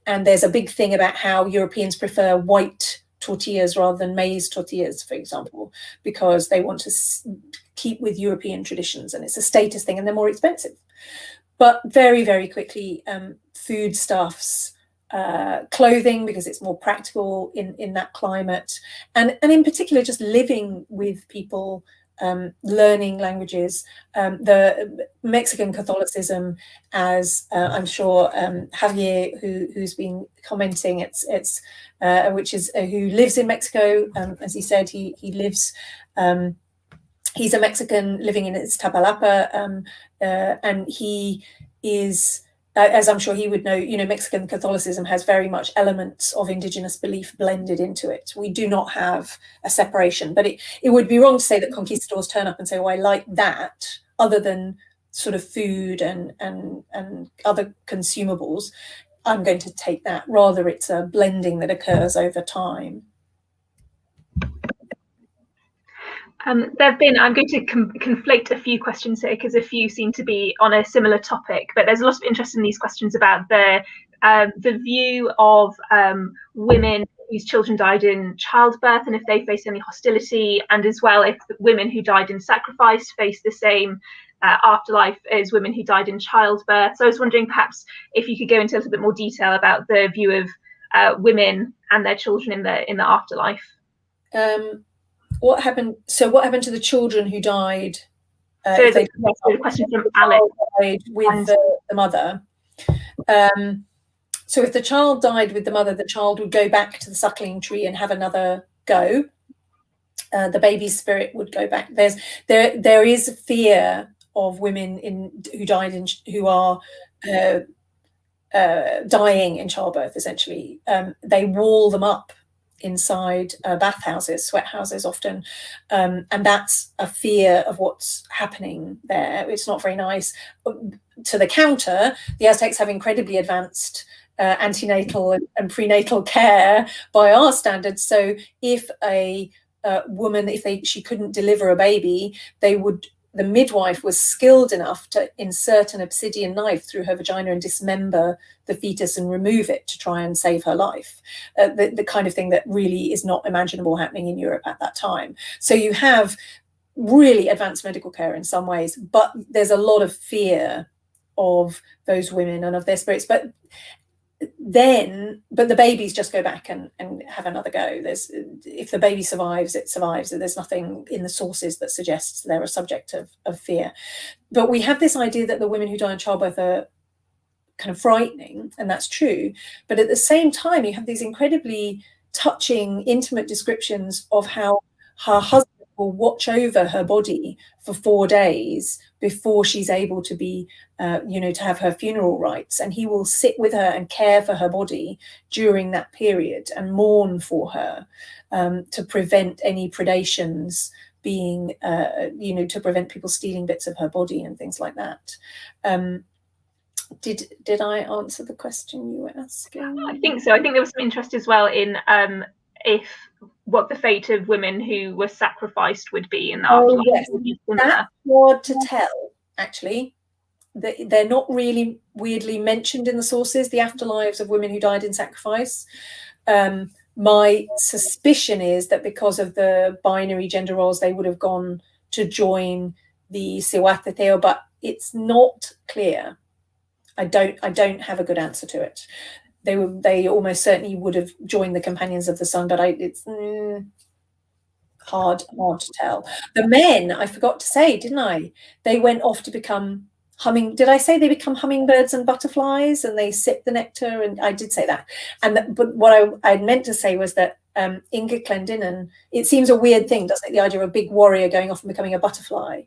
And there's a big thing about how Europeans prefer white tortillas rather than maize tortillas, for example, because they want to keep with European traditions, and it's a status thing, and they're more expensive. But very, very quickly, foodstuffs, clothing, because it's more practical in that climate, and in particular, just living with people, learning languages. The Mexican Catholicism, as I'm sure Javier, who's been commenting, which is who lives in Mexico, as he said, he lives. He's a Mexican living in Iztapalapa, and he is, as I'm sure he would know, Mexican Catholicism has very much elements of indigenous belief blended into it. We do not have a separation, but it would be wrong to say that conquistadors turn up and say, oh, I like that, other than sort of food and other consumables. I'm going to take that. Rather, it's a blending that occurs over time. I'm going to conflate a few questions here, because a few seem to be on a similar topic, but there's a lot of interest in these questions about the view of women whose children died in childbirth, and if they face any hostility, and as well if women who died in sacrifice face the same afterlife as women who died in childbirth. So I was wondering perhaps if you could go into a little bit more detail about the view of women and their children in the afterlife. What happened to the children who died? So the question from Alex. Died with the mother. So if the child died with the mother, the child would go back to the suckling tree and have another go. The baby's spirit would go back. There is fear of women who are dying in childbirth. Essentially, they wall them up inside bathhouses, sweat houses often, and that's a fear of what's happening there. It's not very nice. To the counter, the Aztecs have incredibly advanced antenatal and prenatal care by our standards. So if a woman, she couldn't deliver a baby, the midwife was skilled enough to insert an obsidian knife through her vagina and dismember the fetus and remove it to try and save her life. The kind of thing that really is not imaginable happening in Europe at that time. So you have really advanced medical care in some ways, but there's a lot of fear of those women and of their spirits. But the babies just go back and have another go. If the baby survives, it survives. There's nothing in the sources that suggests they're a subject of fear. But we have this idea that the women who die in childbirth are kind of frightening, and that's true. But at the same time, you have these incredibly touching, intimate descriptions of how her husband will watch over her body for 4 days before she's able to be, to have her funeral rites. And he will sit with her and care for her body during that period and mourn for her, to prevent any predations being, to prevent people stealing bits of her body and things like that. Did I answer the question you were asking? I think so. I think there was some interest as well in what the fate of women who were sacrificed would be in the afterlife. Yes. That's hard to tell, actually. They're not really weirdly mentioned in the sources, the afterlives of women who died in sacrifice. My suspicion is that because of the binary gender roles, they would have gone to join the Cihuateteo, but it's not clear. I don't have a good answer to it. they almost certainly would have joined the Companions of the Sun, but it's hard to tell. The men, I forgot to say, didn't I? They went off to become did I say they become hummingbirds and butterflies, and they sip the nectar? And I did say that. But what I meant to say was that Inga Clendinnen, it seems a weird thing, doesn't it? The idea of a big warrior going off and becoming a butterfly.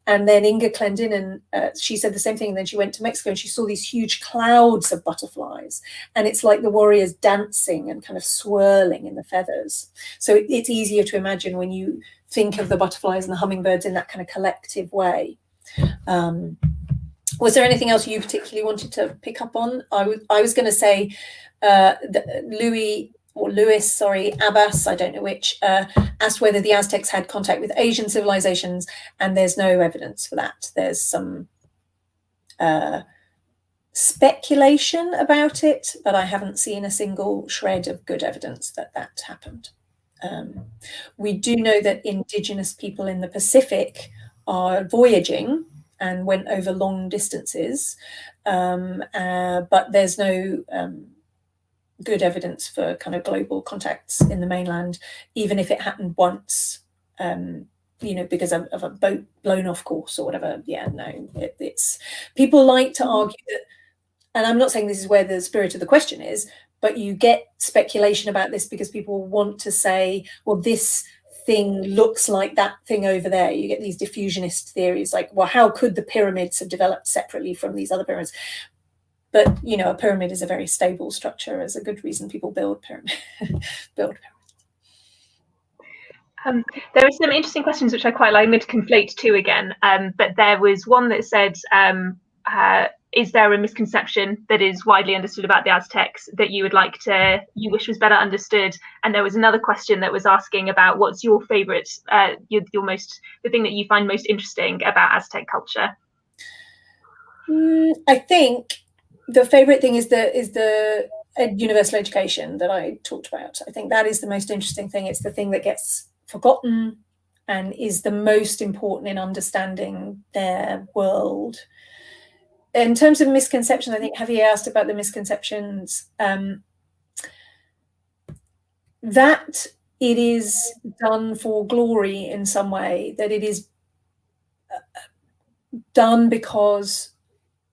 And then Inga Clendinnen, she said the same thing. And then she went to Mexico and she saw these huge clouds of butterflies. And it's like the warriors dancing and kind of swirling in the feathers. So it's easier to imagine when you think of the butterflies and the hummingbirds in that kind of collective way. Was there anything else you particularly wanted to pick up on? I was going to say Louis Abbas, I don't know which, asked whether the Aztecs had contact with Asian civilizations, and there's no evidence for that. There's some speculation about it, but I haven't seen a single shred of good evidence that happened. We do know that indigenous people in the Pacific are voyaging and went over long distances, but there's no good evidence for kind of global contacts in the mainland, even if it happened once, because of a boat blown off course or whatever. Yeah, no, it's people like to argue that, and I'm not saying this is where the spirit of the question is, but you get speculation about this because people want to say, well, this thing looks like that thing over there. You get these diffusionist theories like, well, how could the pyramids have developed separately from these other pyramids? But a pyramid is a very stable structure. As a good reason people build pyramids. There are some interesting questions which I quite like. I'm going to conflate two again, but there was one that said, is there a misconception that is widely understood about the Aztecs that you wish was better understood? And there was another question that was asking about what's your favorite, the thing that you find most interesting about Aztec culture? I think the favorite thing is the universal education that I talked about. I think that is the most interesting thing. It's the thing that gets forgotten and is the most important in understanding their world. In terms of misconceptions, I think Javier asked about the misconceptions, that it is done for glory in some way, that it is done because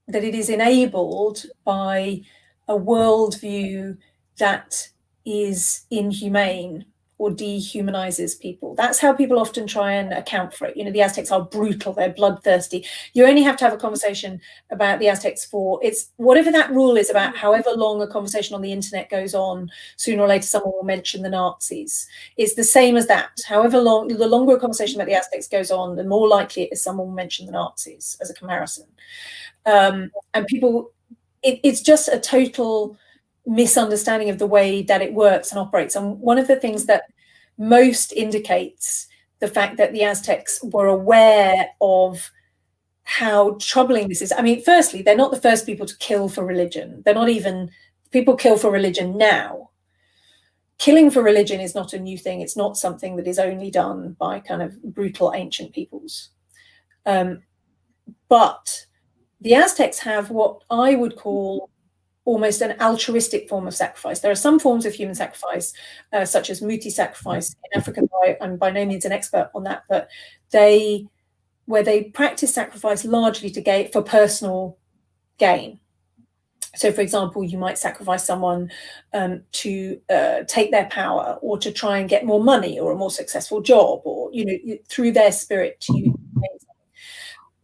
that it is enabled by a worldview that is inhumane or dehumanizes people. That's how people often try and account for it. The Aztecs are brutal, they're bloodthirsty. You only have to have a conversation about the Aztecs for, it's whatever that rule is about, however long a conversation on the internet goes on, sooner or later someone will mention the Nazis. It's the same as that. However long, the longer a conversation about the Aztecs goes on, the more likely it is someone will mention the Nazis as a comparison. And people, it's just a total misunderstanding of the way that it works and operates. And one of the things that most indicates the fact that the Aztecs were aware of how troubling this is. I mean, firstly, they're not the first people to kill for religion. They're not even, people kill for religion now. Killing for religion is not a new thing. It's not something that is only done by kind of brutal ancient peoples. But the Aztecs have what I would call almost an altruistic form of sacrifice. There are some forms of human sacrifice, such as muti sacrifice in Africa. I'm by no means an expert on that, but where they practice sacrifice largely for personal gain. So, for example, you might sacrifice someone to take their power, or to try and get more money or a more successful job, or through their spirit.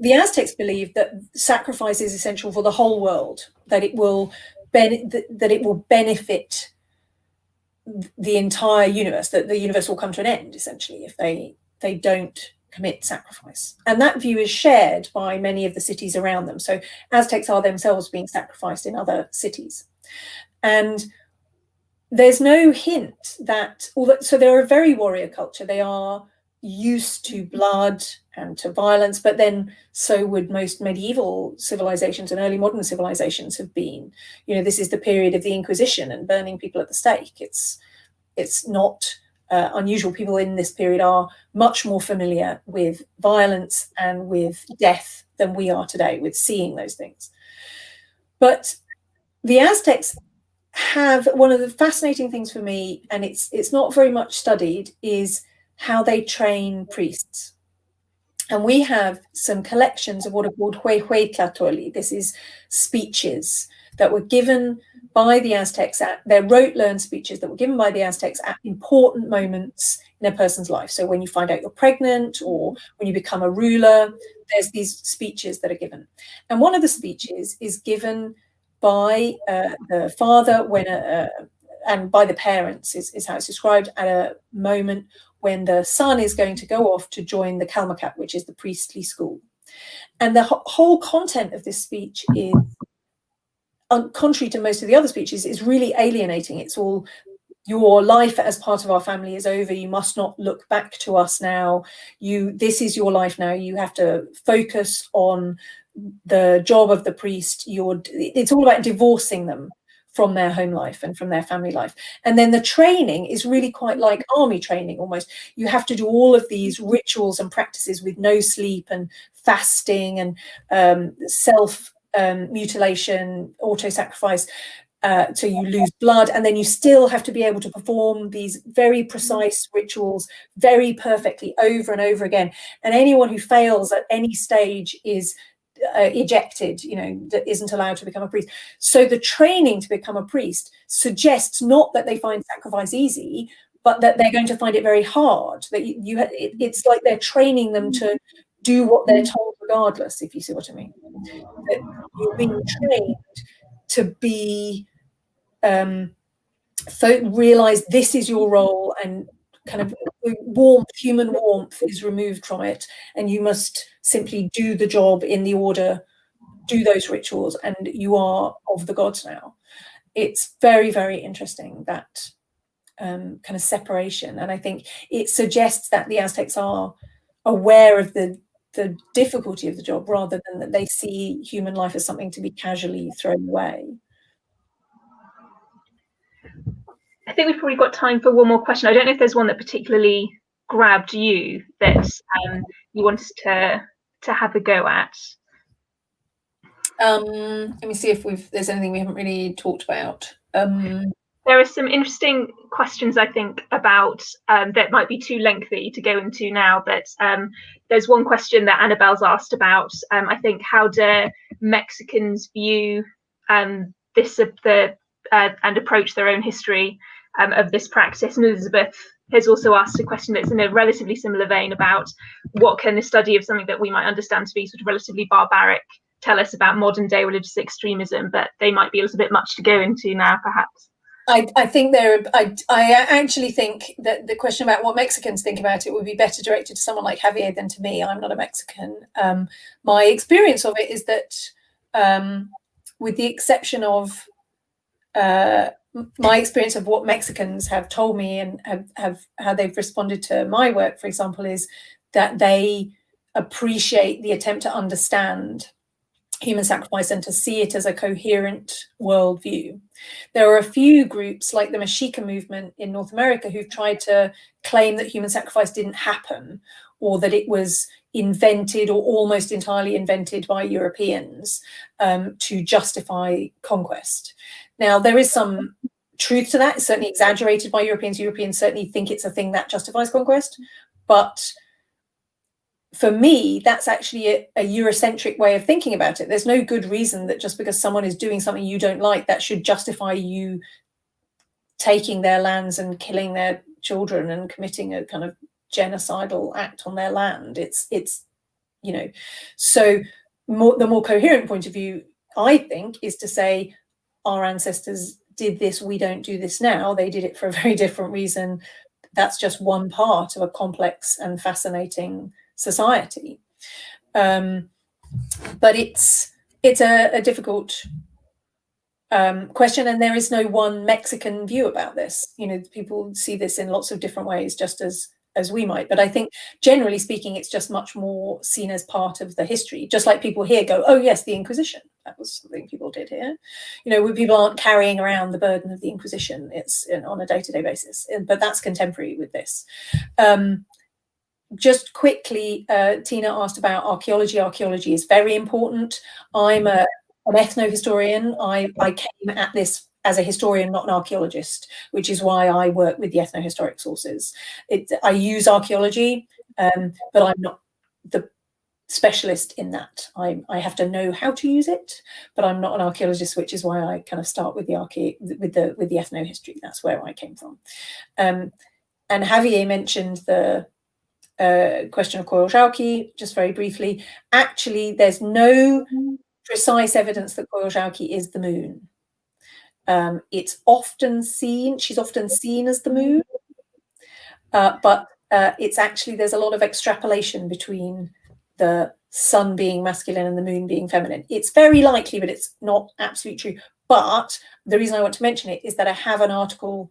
The Aztecs believe that sacrifice is essential for the whole world, that it will benefit the entire universe, that the universe will come to an end, essentially, if they don't commit sacrifice. And that view is shared by many of the cities around them. So Aztecs are themselves being sacrificed in other cities. And there's no hint that, so they're a very warrior culture. They are used to blood and to violence, but then so would most medieval civilizations and early modern civilizations have been. This is the period of the Inquisition and burning people at the stake. It's not unusual. People in this period are much more familiar with violence and with death than we are today, with seeing those things. But the Aztecs have one of the fascinating things for me, and it's not very much studied, is how they train priests. And we have some collections of what are called huehuetlatoli. This is speeches that were given by the Aztecs they're rote-learned speeches that were given by the Aztecs at important moments in a person's life. So when you find out you're pregnant, or when you become a ruler, there's these speeches that are given. And one of the speeches is given by the father and by the parents, is how it's described, at a moment when the son is going to go off to join the Kalmakat, which is the priestly school. And the whole content of this speech is, contrary to most of the other speeches, is really alienating. It's all, your life as part of our family is over. You must not look back to us now. This is your life now. You have to focus on the job of the priest. It's all about divorcing them from their home life and from their family life. And then the training is really quite like army training almost. You have to do all of these rituals and practices with no sleep and fasting and self-mutilation, auto-sacrifice, so you lose blood, and then you still have to be able to perform these very precise rituals very perfectly over and over again. And anyone who fails at any stage is ejected, that isn't allowed to become a priest. So the training to become a priest suggests not that they find sacrifice easy, but that they're going to find it very hard. That it's like they're training them to do what they're told regardless, if you see what I mean. That you're being trained to be realize this is your role, and kind of human warmth is removed from it, and you must simply do the job in the order, do those rituals, and you are of the gods now. It's very, very interesting, that kind of separation. And I think it suggests that the Aztecs are aware of the difficulty of the job, rather than that they see human life as something to be casually thrown away. I think we've probably got time for one more question. I don't know if there's one that particularly grabbed you that you wanted to have a go at. Let me see if there's anything we haven't really talked about. There are some interesting questions, I think, about that might be too lengthy to go into now, but there's one question that Annabelle's asked about. I think, how do Mexicans view this and approach their own history of this practice? And Elizabeth has also asked a question that's in a relatively similar vein about what can the study of something that we might understand to be sort of relatively barbaric tell us about modern day religious extremism, but they might be a little bit much to go into now, perhaps. I think I actually think that the question about what Mexicans think about it would be better directed to someone like Javier than to me. I'm not a Mexican. My experience of it is that, with the exception of my experience of what Mexicans have told me and have how they've responded to my work, for example, is that they appreciate the attempt to understand human sacrifice and to see it as a coherent worldview. There are a few groups like the Mexica movement in North America who've tried to claim that human sacrifice didn't happen, or that it was invented or almost entirely invented by Europeans to justify conquest. Now, there is some truth to that. It's certainly exaggerated by Europeans. Europeans certainly think it's a thing that justifies conquest. But for me, that's actually a Eurocentric way of thinking about it. There's no good reason that just because someone is doing something you don't like, that should justify you taking their lands and killing their children and committing a kind of genocidal act on their land. It's so the more coherent point of view, I think, is to say our ancestors did this, we don't do this now. They did it for a very different reason. That's just one part of a complex and fascinating society. But it's a difficult question, and there is no one Mexican view about this. People see this in lots of different ways, just as we might. But I think, generally speaking, it's just much more seen as part of the history. Just like people here go, oh yes, the Inquisition, that was something people did here. When people aren't carrying around the burden of the Inquisition, it's on a day-to-day basis. But that's contemporary with this. Just quickly, Tina asked about archaeology. Archaeology is very important. I'm an ethno-historian. I came at this as a historian, not an archaeologist, which is why I work with the ethnohistoric sources. I use archaeology, but I'm not the specialist in that. I have to know how to use it, but I'm not an archaeologist, which is why I kind of start with the ethnohistory. That's where I came from. And Javier mentioned the question of Koyalzauki, just very briefly. Actually, there's no precise evidence that Koyalzauki is the moon. It's often seen, she's often seen as the moon, but it's actually, there's a lot of extrapolation between the sun being masculine and the moon being feminine. It's very likely, but it's not absolutely true. But the reason I want to mention it is that I have an article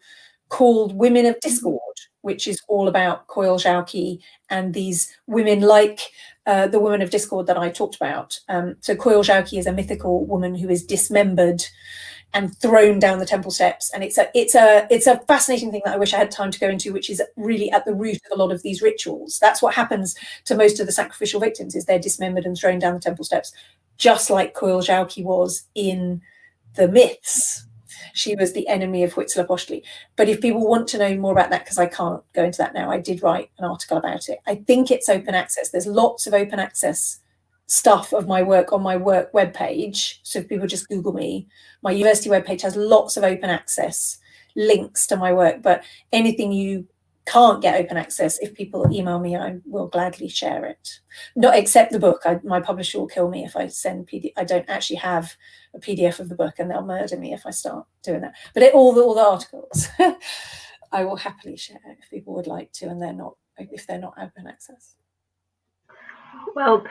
called Women of Discord, which is all about Koyalzauki and these women like the woman of Discord that I talked about. So Koyalzauki is a mythical woman who is dismembered and thrown down the temple steps, and it's a fascinating thing that I wish I had time to go into, which is really at the root of a lot of these rituals. That's what happens to most of the sacrificial victims, is they're dismembered and thrown down the temple steps, just like Koyalzauki was in the myths. She was the enemy of Huitzilopochtli. But if people want to know more about that, because I can't go into that now, I did write an article about it. I think it's open access. There's lots of open access stuff of my work on my work webpage. So if people just Google me, my university webpage has lots of open access links to my work, but anything you can't get open access, if people email me, I will gladly share it. Not except the book. My publisher will kill me if I send PDF. I don't actually have a PDF of the book, and they'll murder me if I start doing that. But all the articles, I will happily share if people would like to, and if they're not open access. Well,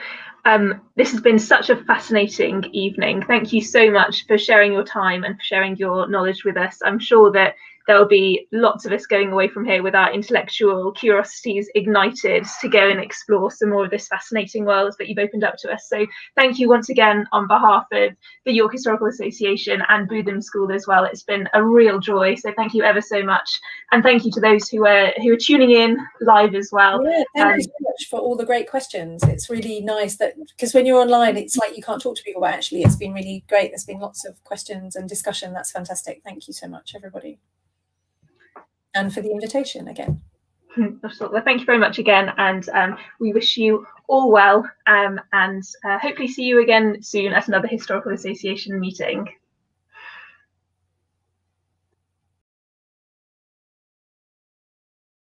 this has been such a fascinating evening. Thank you so much for sharing your time and for sharing your knowledge with us. I'm sure that there will be lots of us going away from here with our intellectual curiosities ignited to go and explore some more of this fascinating world that you've opened up to us. So thank you once again on behalf of the York Historical Association and Bootham School as well. It's been a real joy. So thank you ever so much. And thank you to those who are tuning in live as well. Yeah, thank you so much for all the great questions. It's really nice that, because when you're online, it's like you can't talk to people, but actually it's been really great. There's been lots of questions and discussion. That's fantastic. Thank you so much, everybody. And for the invitation again. Well, thank you very much again, and we wish you all well, and hopefully see you again soon at another Historical Association meeting.